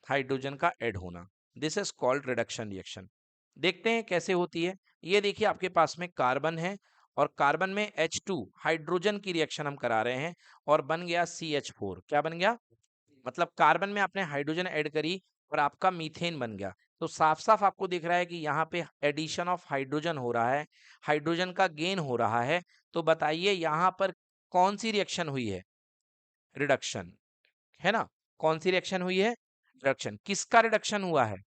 hydrogen का ऐड होना, this is called reduction reaction. देखते हैं कैसे होती है। ये देखिए आपके पास में कार्बन है, और कार्बन में H2 हाइड्रोजन की रिएक्शन हम करा रहे हैं, और बन गया CH4। क्या बन गया? मतलब कार्बन में आपने हाइड्रोजन ऐड करी और आपका मीथेन बन गया। तो साफ साफ आपको दिख रहा है कि यहाँ पे एडिशन ऑफ हाइड्रोजन हो रहा है, हाइड्रोजन का गेन हो रहा है। तो बताइए यहाँ पर कौन सी रिएक्शन हुई है? रिडक्शन, है ना? कौन सी रिएक्शन हुई है? रिडक्शन। किसका रिडक्शन हुआ है?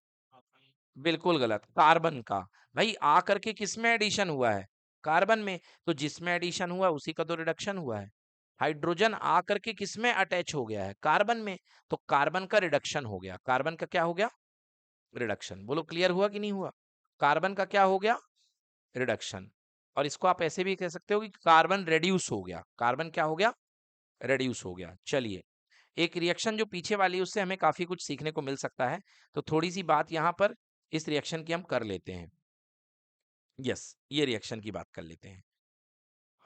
बिल्कुल गलत, कार्बन का। भाई आ करके किस में एडिशन हुआ है? कार्बन में। तो जिसमें एडिशन हुआ उसी का तो रिडक्शन हुआ है। हाइड्रोजन आ करके किस में अटैच हो गया है? कार्बन में। तो कार्बन का रिडक्शन हो गया। कार्बन का क्या हो गया? रिडक्शन। बोलो क्लियर हुआ कि नहीं हुआ? कार्बन का क्या हो गया? रिडक्शन। और इसको आप ऐसे भी कह सकते हो कि कार्बन रेड्यूस हो गया। कार्बन क्या हो गया? रेड्यूस हो गया। चलिए, एक रिएक्शन जो पीछे वाली है उससे हमें काफी कुछ सीखने को मिल सकता है। तो थोड़ी सी बात यहाँ पर इस रिएक्शन की हम कर लेते हैं। यस, ये रिएक्शन की बात कर लेते हैं।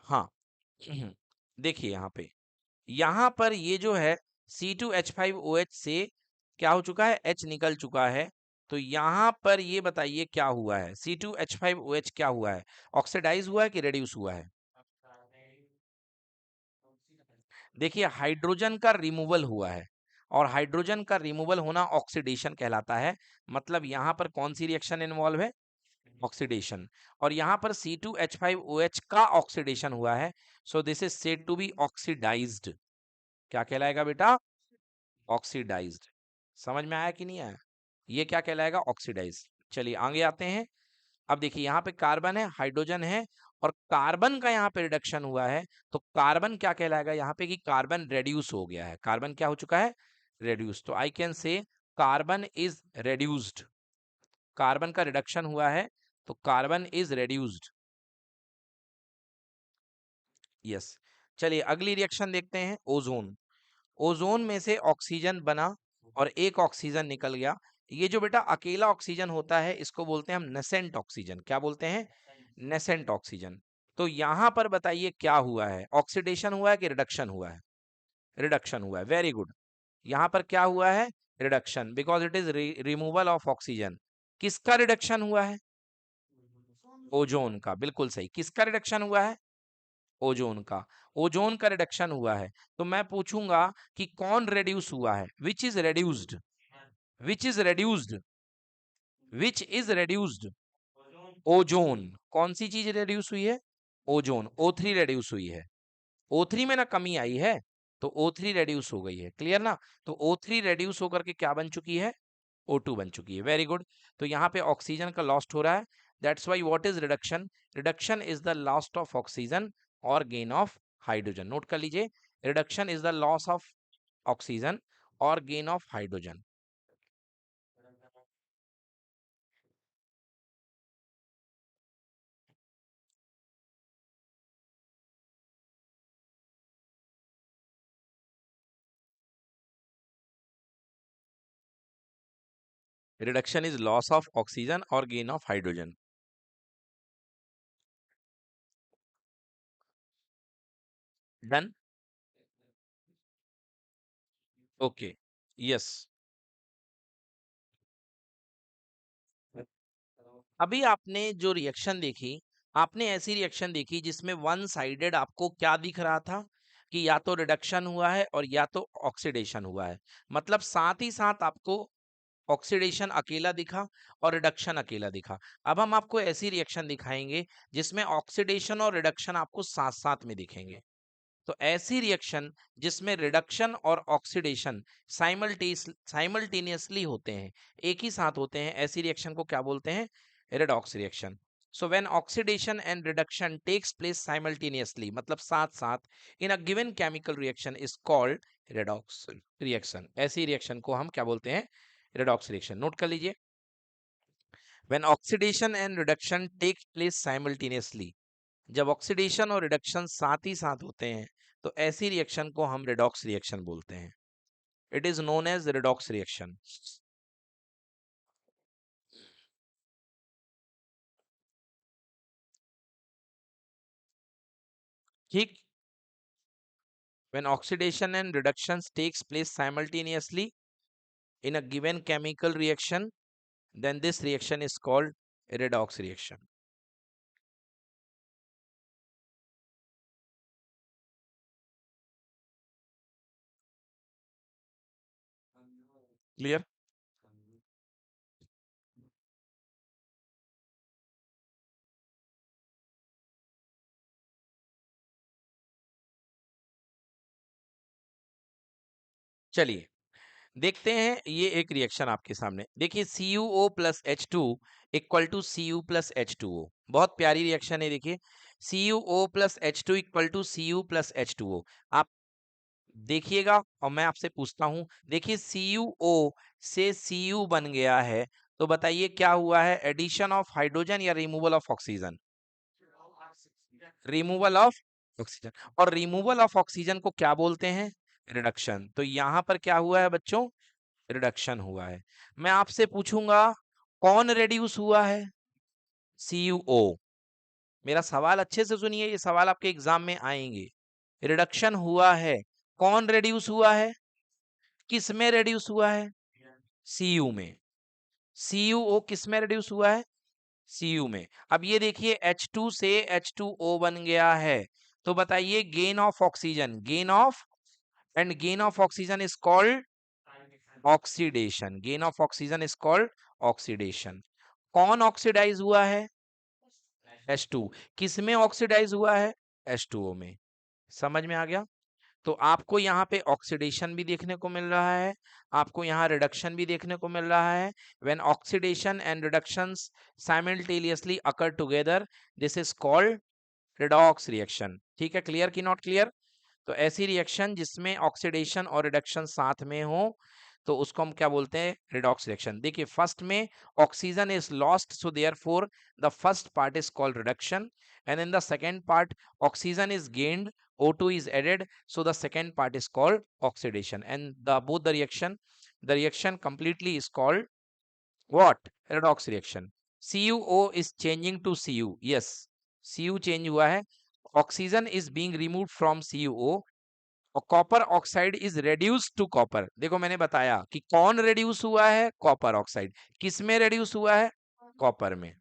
हाँ, देखिए यहाँ पर ये जो है C2H5OH से क्या हो चुका है? H निकल चुका है। तो यहाँ पर ये बताइए क्या हुआ है? C2H5OH क्या हुआ है? ऑक्सीडाइज हुआ है कि रेड्यूस हुआ है? देखिए, हाइड्रोजन का रिमूवल हुआ है, और हाइड्रोजन का रिमूवल होना ऑक्सीडेशन कहलाता है। मतलब यहाँ पर कौन सी रिएक्शन इन्वॉल्व है? ऑक्सीडेशन। और यहाँ पर C2H5OH का ऑक्सीडेशन हुआ है। So this is said to be oxidized. क्या कहलाएगा बेटा? ऑक्सीडाइज्ड। समझ में आया कि नहीं आया? ये क्या कहलाएगा? ऑक्सीडाइज। चलिए आगे आते हैं। अब देखिए यहाँ पे कार्बन है, हाइड्रोजन है, और कार्बन का यहाँ पे रिडक्शन हुआ है। तो कार्बन क्या कहलाएगा यहाँ पे? कि कार्बन रेड्यूस हो गया है। कार्बन क्या हो चुका है? रेड्यूस। तो I can say carbon is reduced. Carbon का रिडक्शन हुआ है, तो कार्बन इज रेड्यूस्ड। यस। चलिए अगली रिएक्शन देखते हैं। ओजोन। ओजोन में से ऑक्सीजन बना और एक ऑक्सीजन निकल गया। ये जो बेटा अकेला ऑक्सीजन होता है इसको बोलते हैं हम नेसेंट ऑक्सीजन। क्या बोलते हैं? Nascent oxygen. तो यहां पर बताइए क्या हुआ है? ऑक्सीडेशन हुआ है कि रिडक्शन हुआ है? रिडक्शन हुआ है। Very good. यहां पर क्या हुआ है? Reduction, because it is removal of oxygen. किसका रिडक्शन हुआ है? ओजोन का। बिल्कुल सही। किसका रिडक्शन हुआ है? ओजोन का। ओजोन का रिडक्शन हुआ है। तो मैं पूछूंगा कि कौन रेड्यूस हुआ है? Which is reduced? Which is reduced? Which is reduced? Ozone. कौन सी चीज रेड्यूस हुई है? ओजोन। O3 रेड्यूस हुई है। O3 में ना कमी आई है, तो O3 रेड्यूस हो गई है। क्लियर ना? तो O3 रेड्यूस होकर के क्या बन चुकी है? O2 बन चुकी है। Very good. तो यहाँ पे ऑक्सीजन का लॉस्ट हो रहा है। That's why what is reduction? Reduction is the loss of oxygen और गेन ऑफ हाइड्रोजन। नोट कर लीजिए, reduction is the loss of oxygen और gain of hydrogen. Reduction is loss of oxygen और gain of hydrogen. Done. Okay. Yes. अभी आपने जो reaction देखी, आपने ऐसी रिएक्शन देखी जिसमें वन साइडेड आपको क्या दिख रहा था? कि या तो रिडक्शन हुआ है और या तो ऑक्सीडेशन हुआ है। मतलब साथ ही साथ आपको ऑक्सीडेशन अकेला दिखा और रिडक्शन अकेला दिखा। अब हम आपको ऐसी रिएक्शन दिखाएंगे जिसमें ऑक्सीडेशन और रिडक्शन आपको साथ साथ में दिखेंगे। तो ऐसी रिएक्शन जिसमें रिडक्शन और ऑक्सीडेशन साइमल्टेनियसली होते हैं, एक ही साथ होते हैं, ऐसी रिएक्शन को क्या बोलते हैं? Redox reaction. So when oxidation and reduction takes place simultaneously, मतलब साथ साथ, in a given chemical reaction is called redox reaction. ऐसी रिएक्शन को हम क्या बोलते हैं? Redox reaction. नोट कर लीजिए, when oxidation and reduction takes place simultaneously, जब ऑक्सीडेशन और रिडक्शन साथ ही साथ होते हैं, तो ऐसी रिएक्शन को हम रेडॉक्स रिएक्शन बोलते हैं। It is known as redox reaction. ठीक। when oxidation and reduction takes place simultaneously in a given chemical reaction, then this reaction is called redox reaction. Clear? चलिए देखते हैं ये एक रिएक्शन आपके सामने। देखिए CuO plus H2 equal to Cu plus H2O। बहुत प्यारी रिएक्शन है। देखिए CuO plus H2 equal to Cu plus H2O। आप देखिएगा और मैं आपसे पूछता हूं, देखिए CuO से Cu बन गया है, तो बताइए क्या हुआ है, एडिशन ऑफ हाइड्रोजन या removal of oxygen? Removal of oxygen. और रिमूवल ऑफ ऑक्सीजन को क्या बोलते हैं? रिडक्शन। तो यहां पर क्या हुआ है बच्चों? रिडक्शन हुआ है। मैं आपसे पूछूंगा कौन रेड्यूस हुआ है? CuO। मेरा सवाल अच्छे से सुनिए, ये सवाल आपके एग्जाम में आएंगे। रिडक्शन हुआ है, कौन रेड्यूस हुआ है? किस में रेड्यूस हुआ है? Cu में। CuO किस में रेड्यूस हुआ है? Cu में। अब ये देखिए H2 से H2O बन गया है, तो बताइए gain of oxygen, gain of, and gain of oxygen is called oxidation. Gain of oxygen is called oxidation. कौन ऑक्सीडाइज हुआ है? H2। किस में ऑक्सीडाइज हुआ है? H2O में। समझ में आ गया? तो आपको यहाँ पे ऑक्सीडेशन भी देखने को मिल रहा है, आपको यहाँ रिडक्शन भी देखने को मिल रहा है। When oxidation and reductions simultaneously occur together, this is called redox reaction. ठीक है, क्लियर की नॉट क्लियर? तो ऐसी रिएक्शन जिसमें ऑक्सीडेशन और रिडक्शन साथ में हो, तो उसको हम क्या बोलते हैं? Redox reaction. देखिए फर्स्ट में oxygen is lost, so therefore the first part is called reduction, and in the second part oxygen is gained, O2 is added, so the second part is called oxidation, and both the reaction completely is called what? Redox reaction. CuO is changing to Cu. Yes, Cu change हुआ है, oxygen is being removed from CuO, और copper oxide is reduce to copper. देखो मैंने बताया कि कौन reduce हुआ है? Copper oxide. किस में रेड्यूस हुआ है? कॉपर में,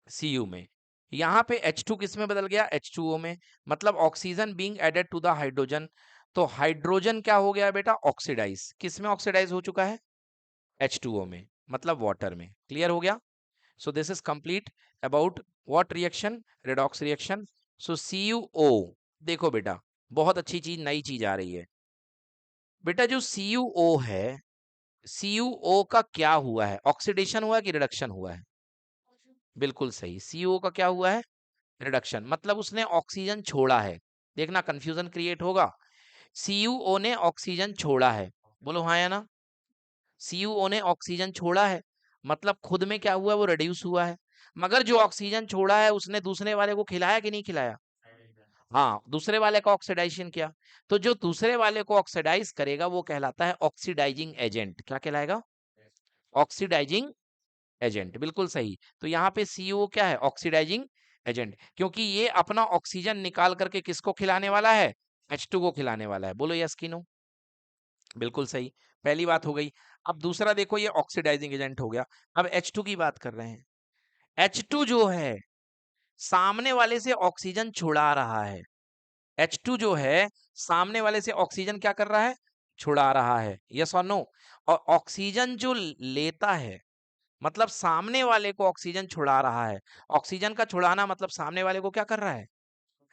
Cu में। यहाँ पे H2 किस में बदल गया? H2O में। मतलब oxygen being added to the hydrogen, तो हाइड्रोजन क्या हो गया बेटा? ऑक्सीडाइज। किस में ऑक्सीडाइज हो चुका है? H2O में, मतलब वाटर में। क्लियर हो गया? सो this is complete about what reaction? Redox reaction. So CuO, देखो बेटा बहुत अच्छी चीज, नई चीज आ रही है बेटा। जो CuO है, CuO का क्या हुआ है? ऑक्सीडेशन हुआ है कि रिडक्शन हुआ है? बिल्कुल सही, CuO का क्या हुआ है? रिडक्शन। मतलब उसने ऑक्सीजन छोड़ा है। देखना कंफ्यूजन क्रिएट होगा। CuO ने ऑक्सीजन छोड़ा है, बोलो हाँ या ना? CuO ने ऑक्सीजन छोड़ा है, मतलब खुद में क्या हुआ? वो रिड्यूस हुआ है। मगर जो ऑक्सीजन छोड़ा है उसने दूसरे वाले को खिलाया कि नहीं खिलाया? हाँ, दूसरे वाले का ऑक्सीडाइजेशन किया। तो जो दूसरे वाले को ऑक्सीडाइज करेगा वो कहलाता है ऑक्सीडाइजिंग एजेंट। क्या कहलाएगा? Oxidising agent. बिल्कुल सही। तो यहाँ पे CuO क्या है? ऑक्सीडाइजिंग एजेंट, क्योंकि ये अपना ऑक्सीजन निकाल करके किसको खिलाने वाला है? H2 को खिलाने वाला है। बोलो यस की नो? बिल्कुल सही, पहली बात हो गई। अब दूसरा देखो, ये ऑक्सीडाइजिंग एजेंट हो गया। अब H2 की बात कर रहे हैं। H2 जो है सामने वाले से ऑक्सीजन छुड़ा रहा है। H2 जो है सामने वाले से ऑक्सीजन क्या कर रहा है? छुड़ा रहा है। यस और नो? और ऑक्सीजन जो लेता है, मतलब सामने वाले को ऑक्सीजन छुड़ा रहा है। ऑक्सीजन का छुड़ाना मतलब सामने वाले को क्या कर रहा है?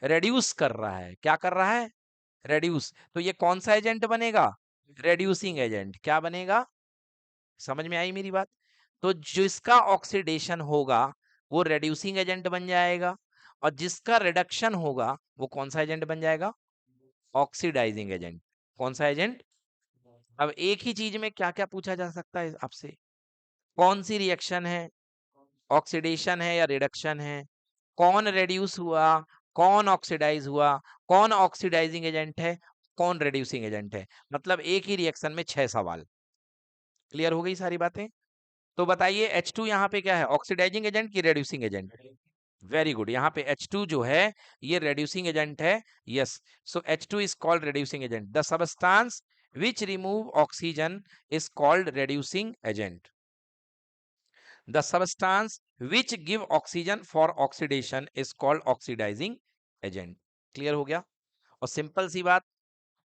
रेड्यूस कर रहा है। क्या कर रहा है? रेड्यूस। तो ये कौन सा एजेंट बनेगा? Reducing agent. क्या बनेगा? समझ में आई मेरी बात? तो जिसका ऑक्सीडेशन होगा वो रेड्यूसिंग एजेंट बन जाएगा, और जिसका रिडक्शन होगा वो कौन सा एजेंट बन जाएगा? Oxidising agent. कौन सा एजेंट? अब एक ही चीज में क्या क्या पूछा जा सकता है आपसे? कौन सी रिएक्शन है? ऑक्सीडेशन है या रिडक्शन है? कौन रेड्यूस हुआ? कौन ऑक्सीडाइज हुआ? कौन ऑक्सीडाइजिंग एजेंट है? कौन रेड्यूसिंग एजेंट है? मतलब एक ही रिएक्शन में 6 सवाल। क्लियर हो गई सारी बातें? तो बताइए H2 यहाँ पे क्या है? ऑक्सीडाइजिंग एजेंट की रेड्यूसिंग एजेंट? वेरी गुड, यहाँ पे H2 जो है ये रेड्यूसिंग एजेंट है। Yes, so H2 is called reducing agent. The substance which remove oxygen is called reducing agent. The substance which give oxygen for oxidation is called oxidizing agent. Clear हो गया? और simple सी बात,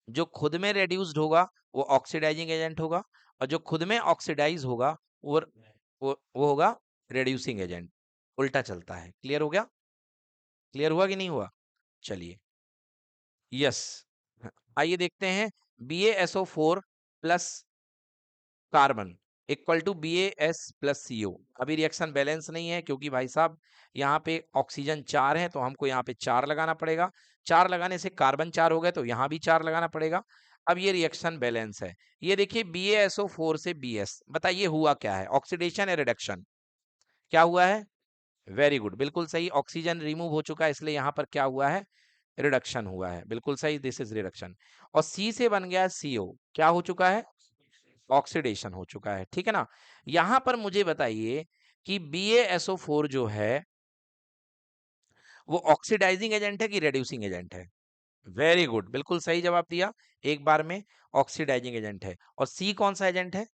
जो खुद में reduced होगा वो ऑक्सीडाइजिंग एजेंट होगा, और जो खुद में ऑक्सीडाइज होगा वो होगा रेड्यूसिंग एजेंट। उल्टा चलता है। क्लियर हो गया? क्लियर हुआ कि नहीं हुआ? चलिए, यस। आइए देखते हैं BaSO4 plus carbon equal to BaS plus CO। अभी रिएक्शन बैलेंस नहीं है क्योंकि भाई साहब यहाँ पे ऑक्सीजन 4 है, तो हमको यहाँ पे 4 लगाना पड़ेगा। 4 लगाने से कार्बन 4 हो गए, तो यहाँ भी 4 लगाना पड़ेगा। अब ये रिएक्शन बैलेंस है। ये देखिए BaSO4 से BS, बताइए हुआ क्या है, ऑक्सीडेशन या रिडक्शन? क्या हुआ है? वेरी गुड, बिल्कुल सही, ऑक्सीजन रिमूव हो चुका है, इसलिए यहाँ पर क्या हुआ है? रिडक्शन हुआ है, बिल्कुल सही, दिस इज रिडक्शन। और C से बन गया CO, क्या हो चुका है? ऑक्सीडेशन हो चुका है, ठीक है ना। यहां पर मुझे बताइए कि BaSO4 जो है वो ऑक्सीडाइजिंग एजेंट है कि रेड्यूसिंग एजेंट है? वेरी गुड, बिल्कुल सही जवाब दिया एक बार में, ऑक्सीडाइजिंग एजेंट है। और C कौन सा एजेंट है?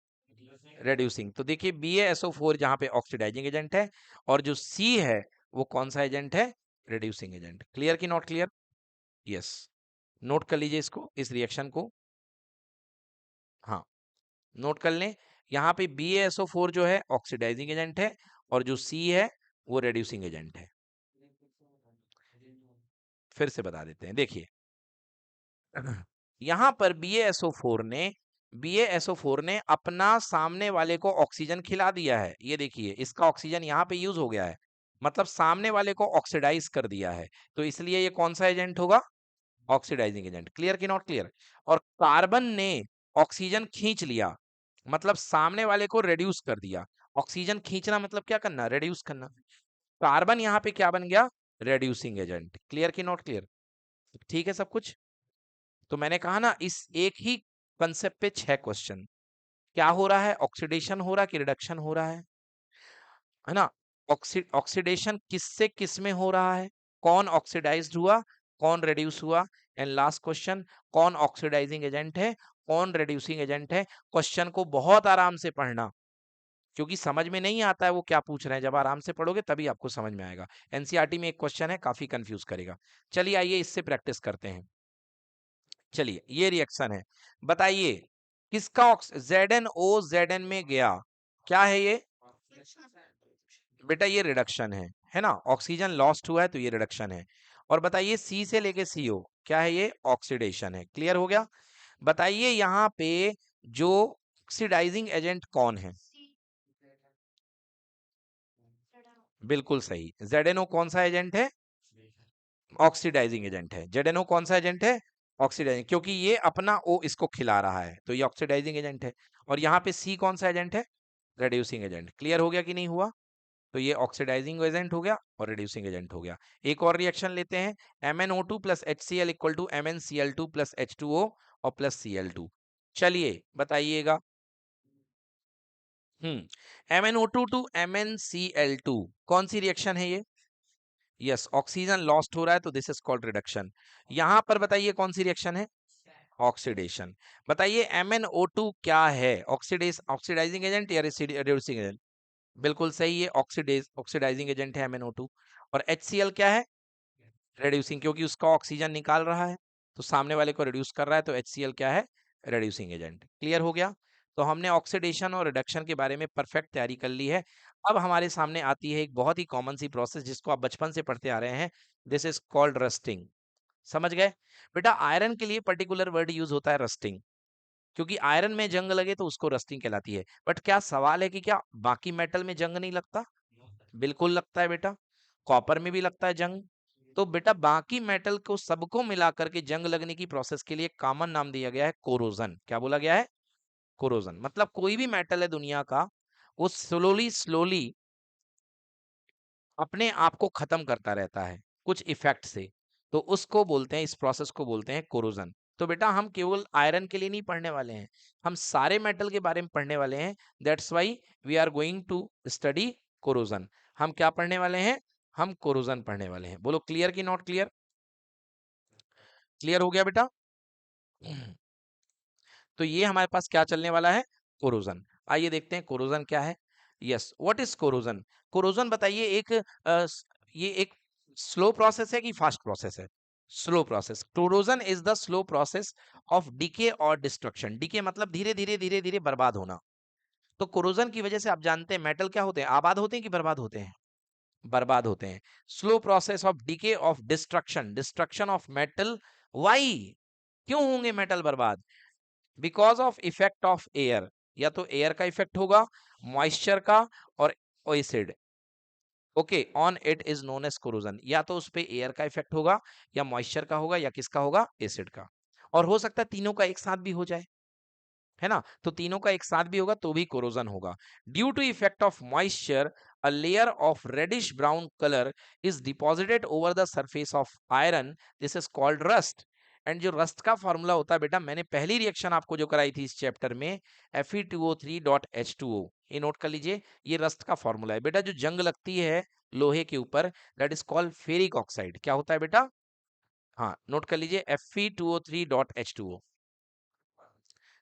रेड्यूसिंग। तो देखिए BaSO4 जहां पे ऑक्सीडाइजिंग एजेंट है, और जो C है वो कौन सा एजेंट है? Reducing agent. क्लियर कि नॉट क्लियर? यस, नोट कर लीजिए इसको, इस रिएक्शन को। हाँ, नोट कर लें, यहाँ पे BaSO4 जो है ऑक्सीडाइजिंग एजेंट है, और जो C है वो रेड्यूसिंग एजेंट है। फिर से बता देते हैं, देखिए यहाँ पर BaSO4 ने अपना सामने वाले को ऑक्सीजन खिला दिया है। ये देखिए इसका ऑक्सीजन यहाँ पे यूज हो गया है, मतलब सामने वाले को ऑक्सीडाइज कर दिया है, तो इसलिए ये कौन सा एजेंट होगा? Oxidising agent. क्लियर कि नॉट क्लियर? और कार्बन ने ऑक्सीजन खींच लिया, मतलब सामने वाले को रेड्यूस कर दिया। ऑक्सीजन खींचना मतलब क्या करना? रेड्यूस करना। कार्बन यहाँ पे क्या बन गया? Reducing agent. क्लियर कि नॉट क्लियर? ठीक है सब कुछ। तो मैंने कहा ना, इस एक ही कंसेप्ट पे 6 क्वेश्चन। क्या हो रहा है? ऑक्सीडेशन हो रहा है कि रिडक्शन हो रहा है ना। ऑक्सीडेशन किससे किस में हो रहा है? कौन ऑक्सीडाइज्ड हुआ, कौन रेड्यूस हुआ? एंड लास्ट क्वेश्चन, कौन ऑक्सीडाइजिंग एजेंट है, कौन रेड्यूसिंग एजेंट है? क्वेश्चन को बहुत आराम से पढ़ना, क्योंकि समझ में नहीं आता है वो क्या पूछ रहे हैं। जब आराम से पढ़ोगे तभी आपको समझ में आएगा। एनसीईआरटी में एक क्वेश्चन है, काफी कंफ्यूज करेगा। चलिए आइए इससे प्रैक्टिस करते हैं। चलिए ये रिएक्शन है, बताइए किसका ZnO में गया? क्या है ये? बेटा ये रिडक्शन है ना, ऑक्सीजन लॉस्ट हुआ है तो ये रिडक्शन है। और बताइए C से लेके CO, क्या है ये? ऑक्सीडेशन है। क्लियर हो गया? बताइए यहाँ पे जो ऑक्सीडाइजिंग एजेंट कौन है? बिल्कुल सही, ZnO कौन सा एजेंट है? ऑक्सीडाइजिंग एजेंट है। ZnO कौन सा एजेंट है? ऑक्सीडाइजिंग, क्योंकि ये अपना O इसको खिला रहा है, तो ये ऑक्सीडाइजिंग एजेंट है। और यहाँ पे C कौन सा एजेंट है? Reducing agent. क्लियर हो गया कि नहीं हुआ? तो ये ऑक्सीडाइजिंग एजेंट हो गया और रिड्यूसिंग एजेंट हो गया। एक और रिएक्शन लेते हैं, MnO2 plus HCl equal to MnCl2 plus H2O और प्लस Cl2। चलिए बताइएगा। MnO2 टू MnCl2 कौन सी रिएक्शन है ये? यस, ऑक्सीजन लॉस्ट हो रहा है तो दिस इज कॉल्ड रिडक्शन। यहां पर बताइए कौन सी रिएक्शन है? ऑक्सीडेशन। बताइए MnO2 क्या है? ऑक्सीडाइजिंग एजेंट या रिड्यूसिंग एजेंट? बिल्कुल सही है, ऑक्सीडाइजिंग एजेंट है MnO2। और HCl क्या है? रेड्यूसिंग, क्योंकि उसका ऑक्सीजन निकाल रहा है तो सामने वाले को रिड्यूस कर रहा है, तो HCl क्या है? Reducing agent. क्लियर हो गया? तो हमने ऑक्सीडेशन और रिडक्शन के बारे में परफेक्ट तैयारी कर ली है। अब हमारे सामने आती है एक बहुत ही कॉमन सी प्रोसेस जिसको आप बचपन से पढ़ते आ रहे हैं, दिस इज कॉल्ड रस्टिंग। समझ गए? बेटा आयरन के लिए पर्टिकुलर वर्ड यूज होता है रस्टिंग, क्योंकि आयरन में जंग लगे तो उसको रस्टिंग कहलाती है। बट क्या सवाल है कि क्या बाकी मेटल में जंग नहीं लगता? बिल्कुल लगता है बेटा, कॉपर में भी लगता है जंग। तो बेटा बाकी मेटल को सबको मिला करके जंग लगने की प्रोसेस के लिए कॉमन नाम दिया गया है कोरोजन। क्या बोला गया है? कोरोजन। मतलब कोई भी मेटल है दुनिया का, वो स्लोली स्लोली अपने आप को खत्म करता रहता है कुछ इफेक्ट से, तो उसको बोलते हैं, इस प्रोसेस को बोलते हैं कोरोजन। तो बेटा हम केवल आयरन के लिए नहीं पढ़ने वाले हैं, हम सारे मेटल के बारे में पढ़ने वाले हैं। That's why we are going to study corrosion. हम क्या पढ़ने वाले हैं? हम कोरोजन पढ़ने वाले हैं। बोलो क्लियर कि नॉट क्लियर? क्लियर हो गया बेटा? तो ये हमारे पास क्या चलने वाला है? कोरोजन। आइए देखते हैं कोरोजन क्या है। Yes, what is corrosion? Corrosion बताइए ये एक स्लो प्रोसेस है कि फास्ट प्रोसेस है? Slow process. Corrosion is the slow process of decay और डिस्ट्रक्शन। डिके मतलब धीरे धीरे बर्बाद होना। तो कोरोजन की वजह से आप जानते हैं मेटल क्या होते हैं? आबाद होते हैं कि बर्बाद होते हैं? बर्बाद होते हैं। Slow process of decay of destruction, destruction of metal. Why? क्यों होंगे मेटल बर्बाद? Because of effect of air, या तो एयर का इफेक्ट होगा, मॉइस्चर का, और acid, okay, on it is known as corrosion. या तो उस पे एयर का इफेक्ट होगा, या मॉइस्चर का होगा, या किसका होगा, एसिड का। और हो सकता है तीनों का एक साथ भी हो जाए, है ना, तो तीनों का एक साथ भी होगा तो भी कोरोजन होगा। Due to effect of moisture, a layer of reddish brown colour is deposited over the surface of iron, this is called rust. And जो रस्ट का फॉर्मूला होता है बेटा, मैंने पहली रिएक्शन आपको जो कराई थी इस चैप्टर में, Fe2O3.H2O, ये नोट कर लीजिए, ये रस्ट का फॉर्मूला है बेटा। जो जंग लगती है लोहे के ऊपर, that is called ferric oxide. क्या होता है बेटा? हाँ, नोट कर लीजिए, Fe2O3.H2O।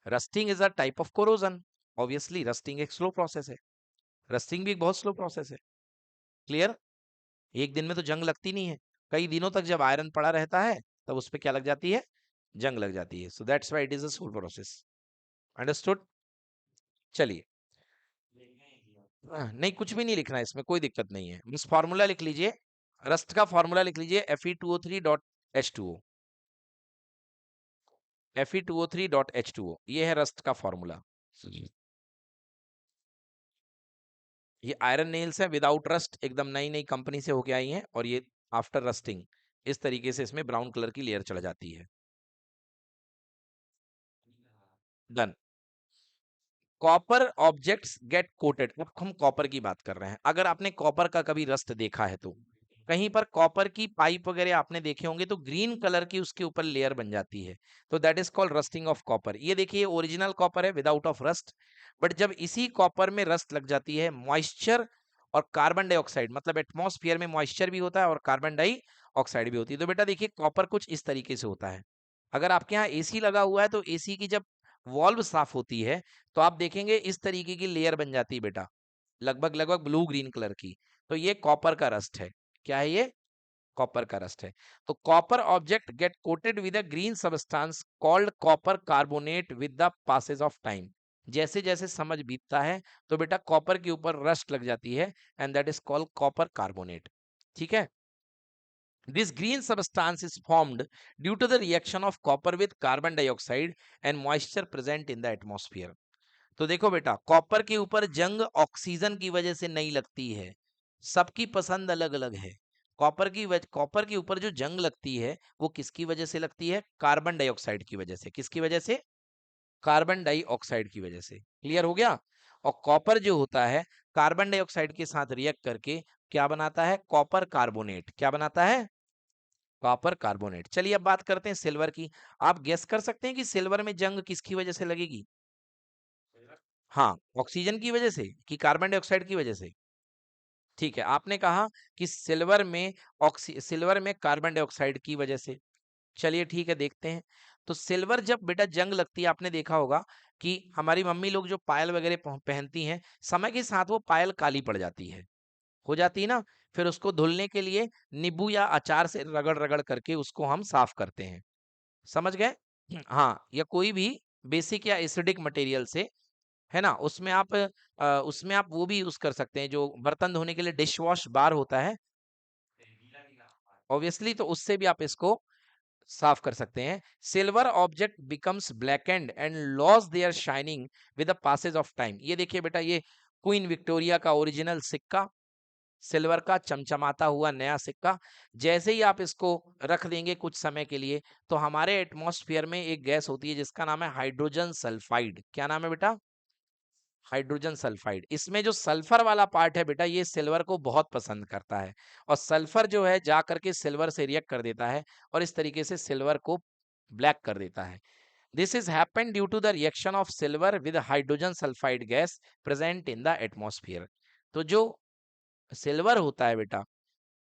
Rusting is a type of corrosion. Obviously rusting एक स्लो प्रोसेस है, रस्टिंग भी एक बहुत स्लो प्रोसेस है। क्लियर? एक दिन में तो जंग लगती नहीं है, कई दिनों तक जब आयरन पड़ा रहता है तब उस पर क्या लग जाती है, जंग लग जाती है। So that's why it is a slow process. Understood? चलिए, नहीं कुछ भी नहीं लिखना है इसमें, कोई दिक्कत नहीं है, बस फॉर्मूला लिख लीजिए, रस्ट का फॉर्मूला लिख लीजिए, Fe2O3.H2O, Fe2O3.H2O, ये है रस्ट का फॉर्मूला। ये आयरन नेल्स है विदाउट रस्ट, एकदम नई नई कंपनी से होके आई हैं, और ये आफ्टर रस्टिंग इस तरीके से इसमें ब्राउन कलर की लेयर चढ़ जाती है। Done. Copper objects get coated. अब हम कॉपर की बात कर रहे हैं, अगर आपने कॉपर का कभी रस्ट देखा है तो कहीं पर कॉपर की पाइप वगैरह आपने देखे होंगे तो ग्रीन कलर की उसके ऊपर लेयर बन जाती है, तो that is called rusting of copper. ये देखिए ओरिजिनल कॉपर है विदाउट ऑफ रस्ट, बट जब इसी कॉपर में रस्ट लग जाती है, मॉइस्चर और कार्बन डाइऑक्साइड, मतलब एटमॉस्फेयर में मॉइस्चर भी होता है और कार्बन डाइऑक्साइड भी होती है, तो बेटा देखिए कॉपर कुछ इस तरीके से होता है। अगर आपके यहाँ एसी लगा हुआ है तो एसी की जब वॉल्व साफ होती है तो आप देखेंगे इस तरीके की लेयर बन जाती है बेटा, लगभग लगभग ब्लू ग्रीन कलर की, तो ये कॉपर का रस्ट है। क्या है ये? कॉपर का रस्ट है। तो copper object get coated with a green substance called copper carbonate with the passage of time. जैसे जैसे समझ बीतता है तो बेटा कॉपर के ऊपर रस्ट लग जाती है, and that is called copper carbonate. ठीक है? This green substance is formed due to the reaction of copper with carbon dioxide and moisture present in the atmosphere. तो देखो बेटा, कॉपर के ऊपर जंग ऑक्सीजन की वजह से नहीं लगती है, सबकी पसंद अलग अलग है। कॉपर के ऊपर जो जंग लगती है वो किसकी वजह से लगती है? कार्बन डाइऑक्साइड की वजह से। किसकी वजह से? कार्बन डाइऑक्साइड की वजह से। क्लियर हो गया? और कॉपर जो होता है कार्बन डाइऑक्साइड के साथ रिएक्ट करके क्या बनाता है? Copper carbonate. क्या बनाता है? Copper carbonate. चलिए अब बात करते हैं सिल्वर की। आप गेस कर सकते हैं कि सिल्वर में जंग किसकी वजह से लगेगी? हाँ, ऑक्सीजन की वजह से कि कार्बन डाइऑक्साइड की वजह से? ठीक है, आपने कहा कि सिल्वर में कार्बन डाइऑक्साइड की वजह से। चलिए ठीक है, देखते हैं। तो सिल्वर जब बेटा जंग लगती है, आपने देखा होगा कि हमारी मम्मी लोग जो पायल वगैरह पहनती हैं, समय के साथ वो पायल काली पड़ जाती है, हो जाती है ना, फिर उसको धुलने के लिए नींबू या अचार से रगड़ रगड़ करके उसको हम साफ करते हैं। समझ गए? हाँ, या कोई भी बेसिक या एसिडिक मटेरियल से, है ना, उसमें आप वो भी यूज कर सकते हैं, जो बर्तन धोने के लिए डिश वॉश बार होता है ऑब्वियसली, तो उससे भी आप इसको साफ कर सकते हैं। Silver object becomes blackened and loss their shining with the passage of time. ये देखिए बेटा, ये क्वीन विक्टोरिया का ओरिजिनल सिक्का, सिल्वर का चमचमाता हुआ नया सिक्का, जैसे ही आप इसको रख देंगे कुछ समय के लिए, तो हमारे एटमॉस्फेयर में एक गैस होती है जिसका नाम है हाइड्रोजन सल्फाइड। क्या नाम है बेटा? Hydrogen sulphide. इसमें जो सल्फर वाला पार्ट है बेटा, ये सिल्वर को बहुत पसंद करता है, और सल्फर जो है जा करके सिल्वर से रिएक्ट कर देता है और इस तरीके से सिल्वर को ब्लैक कर देता है। This is happen due to the reaction of silver with hydrogen sulphide gas present in the atmosphere. तो जो सिल्वर होता है बेटा,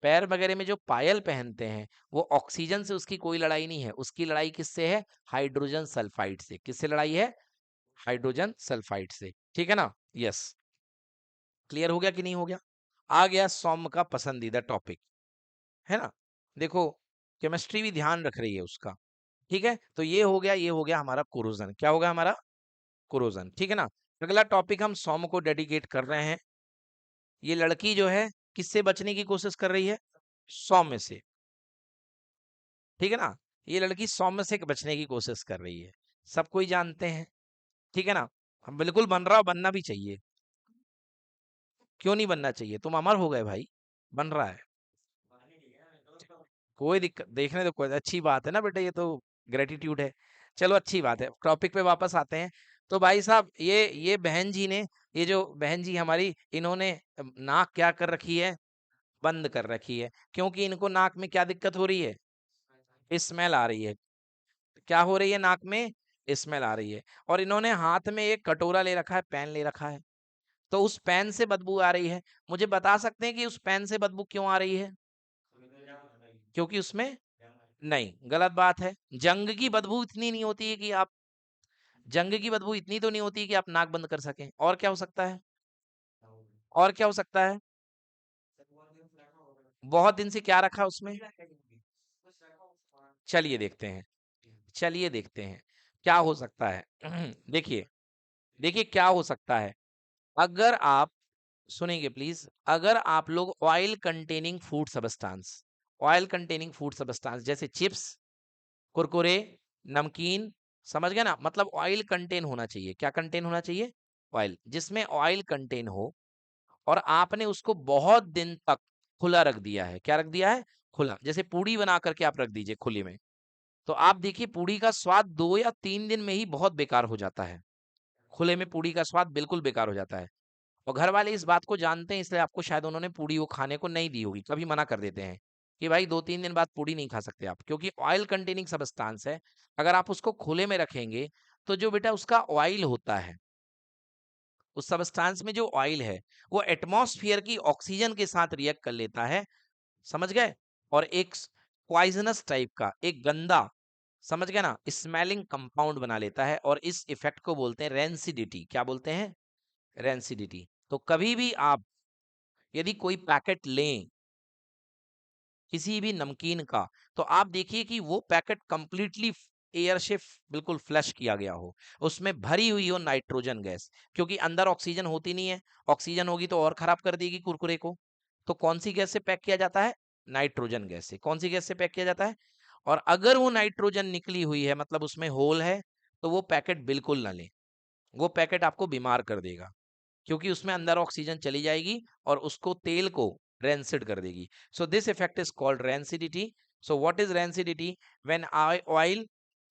पैर वगैरह में जो पायल पहनते हैं, वो ऑक्सीजन से उसकी कोई लड़ाई नहीं है, उसकी लड़ाई किससे है? हाइड्रोजन सल्फाइड से। किससे लड़ाई है? हाइड्रोजन सल्फाइड से। ठीक है ना? यस। क्लियर हो गया कि नहीं हो गया? आ गया सौम्य का पसंदीदा टॉपिक, है ना। देखो, केमिस्ट्री भी ध्यान रख रही है उसका। ठीक है, तो ये हो गया हमारा कोरोजन। क्या होगा हमारा? कोरोजन। ठीक है ना। अगला टॉपिक हम सौम्य को डेडिकेट कर रहे हैं। ये लड़की जो है किससे बचने की कोशिश कर रही है? सौम्य से। ठीक है ना, ये लड़की सौम्य से बचने की कोशिश कर रही है। सब कोई जानते हैं, ठीक है ना। हम बिल्कुल बन रहा, बनना भी चाहिए। क्यों नहीं बनना चाहिए? तुम अमर हो गए भाई, बन रहा है। कोई दिक्कत, देखने तो कोई अच्छी बात है ना बेटा, ये तो ग्रेटिट्यूड है। चलो अच्छी बात है, टॉपिक पे वापस आते हैं। तो भाई साहब ये बहन जी ने, ये जो बहन जी हमारी, इन्होंने नाक क्या कर रखी है? बंद कर रखी है, क्योंकि इनको नाक में क्या दिक्कत हो रही है? स्मेल आ रही है। क्या हो रही है नाक में? स्मेल आ रही है। और इन्होंने हाथ में एक कटोरा ले रखा है, पेन ले रखा है, तो उस पेन से बदबू आ रही है। मुझे बता सकते हैं कि उस पेन से बदबू क्यों आ रही है? क्योंकि उसमें, नहीं, गलत बात है। जंग की बदबू इतनी नहीं होती है कि आप, जंग की बदबू इतनी तो नहीं होती है कि आप नाक बंद कर सकें। और क्या हो सकता है? और क्या हो सकता है? बहुत दिन से क्या रखा उसमें? चलिए देखते हैं, चलिए देखते हैं क्या हो सकता है। देखिए, देखिए क्या हो सकता है। अगर आप सुनेंगे प्लीज, अगर आप लोग oil containing food substance, oil containing food substance जैसे चिप्स, कुरकुरे, नमकीन, समझ गए ना, मतलब ऑयल कंटेन होना चाहिए। क्या कंटेन होना चाहिए? ऑयल, जिसमें ऑयल कंटेन हो, और आपने उसको बहुत दिन तक खुला रख दिया है। क्या रख दिया है? खुला। जैसे पूड़ी बना करके आप रख दीजिए खुले में, तो आप देखिए पूड़ी का स्वाद 2 या 3 दिन में ही बहुत बेकार हो जाता है। खुले में पूड़ी का स्वाद बिल्कुल बेकार हो जाता है। और घर वाले इस बात को जानते हैं, इसलिए आपको शायद उन्होंने पूड़ी वो खाने को नहीं दी होगी, कभी मना कर देते हैं कि भाई 2-3 दिन बाद पूड़ी नहीं खा सकते आप, क्योंकि ऑयल कंटेनिंग सब्सटेंस है। अगर आप उसको खुले में रखेंगे, तो जो बेटा उसका ऑयल होता है, उस सब्सटेंस में जो ऑयल है, वो एटमॉस्फेयर की ऑक्सीजन के साथ रिएक्ट कर लेता है, समझ गए। और एक पॉइजनस टाइप का, एक गंदा, समझ गए ना, स्मेलिंग कंपाउंड बना लेता है, और इस इफेक्ट को बोलते हैं रेंसिडिटी। क्या बोलते हैं? रेंसिडिटी। तो कभी भी आप यदि कोई पैकेट लें किसी भी नमकीन का, तो आप देखिए कि वो पैकेट कंप्लीटली एयर से बिल्कुल फ्लश किया गया हो, उसमें भरी हुई हो नाइट्रोजन गैस, क्योंकि अंदर ऑक्सीजन होती नहीं है। ऑक्सीजन होगी तो और खराब कर देगी कुरकुरे को। तो कौन सी गैस से पैक किया जाता है? नाइट्रोजन गैस से। कौन सी गैस से पैक किया जाता है? और अगर वो नाइट्रोजन निकली हुई है, मतलब उसमें होल है, तो वो पैकेट बिल्कुल ना लें। वो पैकेट आपको बीमार कर देगा, क्योंकि उसमें अंदर ऑक्सीजन चली जाएगी और उसको, तेल को रेंसिड कर देगी। So this effect is called rancidity. So what is rancidity? When oil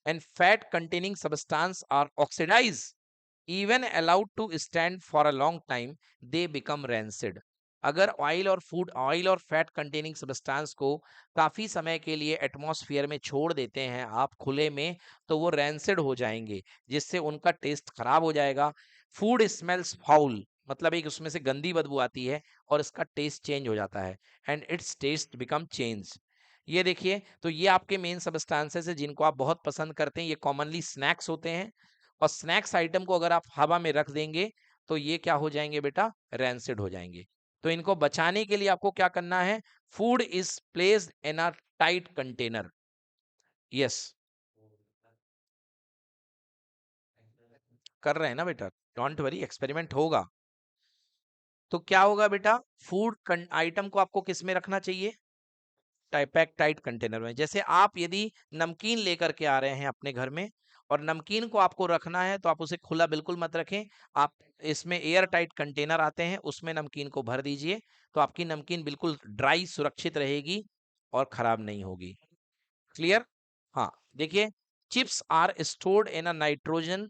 and fat containing substance are oxidise, even allowed to stand for a long time, they become rancid। अगर oil और food, oil और fat containing substance को काफी समय के लिए atmosphere में छोड़ देते हैं आप खुले में, तो वो रैंसिड हो जाएंगे, जिससे उनका टेस्ट खराब हो जाएगा। फूड स्मेल्स फाउल, मतलब एक उसमें से गंदी बदबू आती है, और इसका टेस्ट चेंज हो जाता है, and its taste become change. ये देखिए, तो ये आपके मेन सब्सटेंसेस है जिनको आप बहुत पसंद करते हैं। ये कॉमनली स्नैक्स होते हैं, और स्नैक्स आइटम को अगर आप हवा में रख देंगे, तो ये क्या हो जाएंगे बेटा? रैंसिड हो जाएंगे। तो इनको बचाने के लिए आपको क्या करना है? Food is placed in a tight container. Yes, कर रहे हैं ना बेटा, डोंट वरी, एक्सपेरिमेंट होगा। तो क्या होगा बेटा? फूड आइटम को आपको किस में रखना चाहिए? पैक टाइट कंटेनर में। जैसे आप यदि नमकीन लेकर के आ रहे हैं अपने घर में, और नमकीन को आपको रखना है, तो आप उसे खुला बिल्कुल मत रखें। आप इसमें एयर टाइट कंटेनर आते हैं, उसमें नमकीन को भर दीजिए, तो आपकी नमकीन बिल्कुल ड्राई, सुरक्षित रहेगी, और खराब नहीं होगी। क्लियर? हाँ, देखिए, chips are stored in a nitrogen,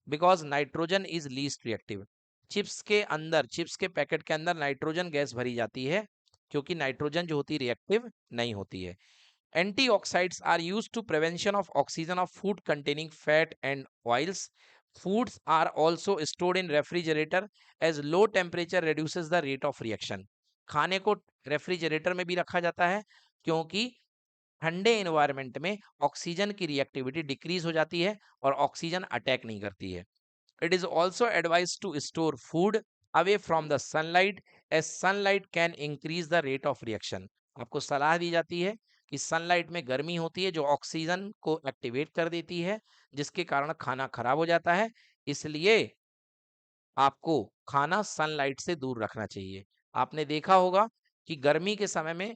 because nitrogen is least reactive. Chips के अंदर, चिप्स के पैकेट के अंदर नाइट्रोजन गैस भरी जाती है, क्योंकि नाइट्रोजन जो होती है रिएक्टिव नहीं होती है। Antioxidants are used to prevention of oxidation of food containing fat and oils. Foods are also stored in refrigerator as low temperature reduces the rate of reaction। खाने को रेफ्रिजरेटर में भी रखा जाता है, क्योंकि ठंडे एनवायरनमेंट में ऑक्सीजन की रिएक्टिविटी डिक्रीज हो जाती है, और ऑक्सीजन अटैक नहीं करती है। It is also advised to store food away from the sunlight, as sunlight can increase the rate of reaction। आपको सलाह दी जाती है कि सनलाइट में गर्मी होती है, जो ऑक्सीजन को एक्टिवेट कर देती है, जिसके कारण खाना खराब हो जाता है। इसलिए आपको खाना सनलाइट से दूर रखना चाहिए। आपने देखा होगा कि गर्मी के समय में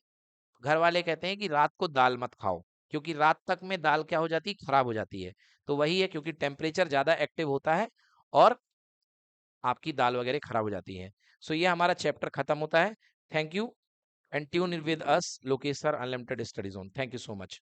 घर वाले कहते हैं कि रात को दाल मत खाओ, क्योंकि रात तक में दाल क्या हो जाती है, खराब हो जाती है। तो वही है, क्योंकि टेम्परेचर ज़्यादा एक्टिव होता है और आपकी दाल वगैरह खराब हो जाती है। सो ये हमारा चैप्टर खत्म होता है। Thank you and tune in with us Lokesh sir unlimited study zone. Thank you so much.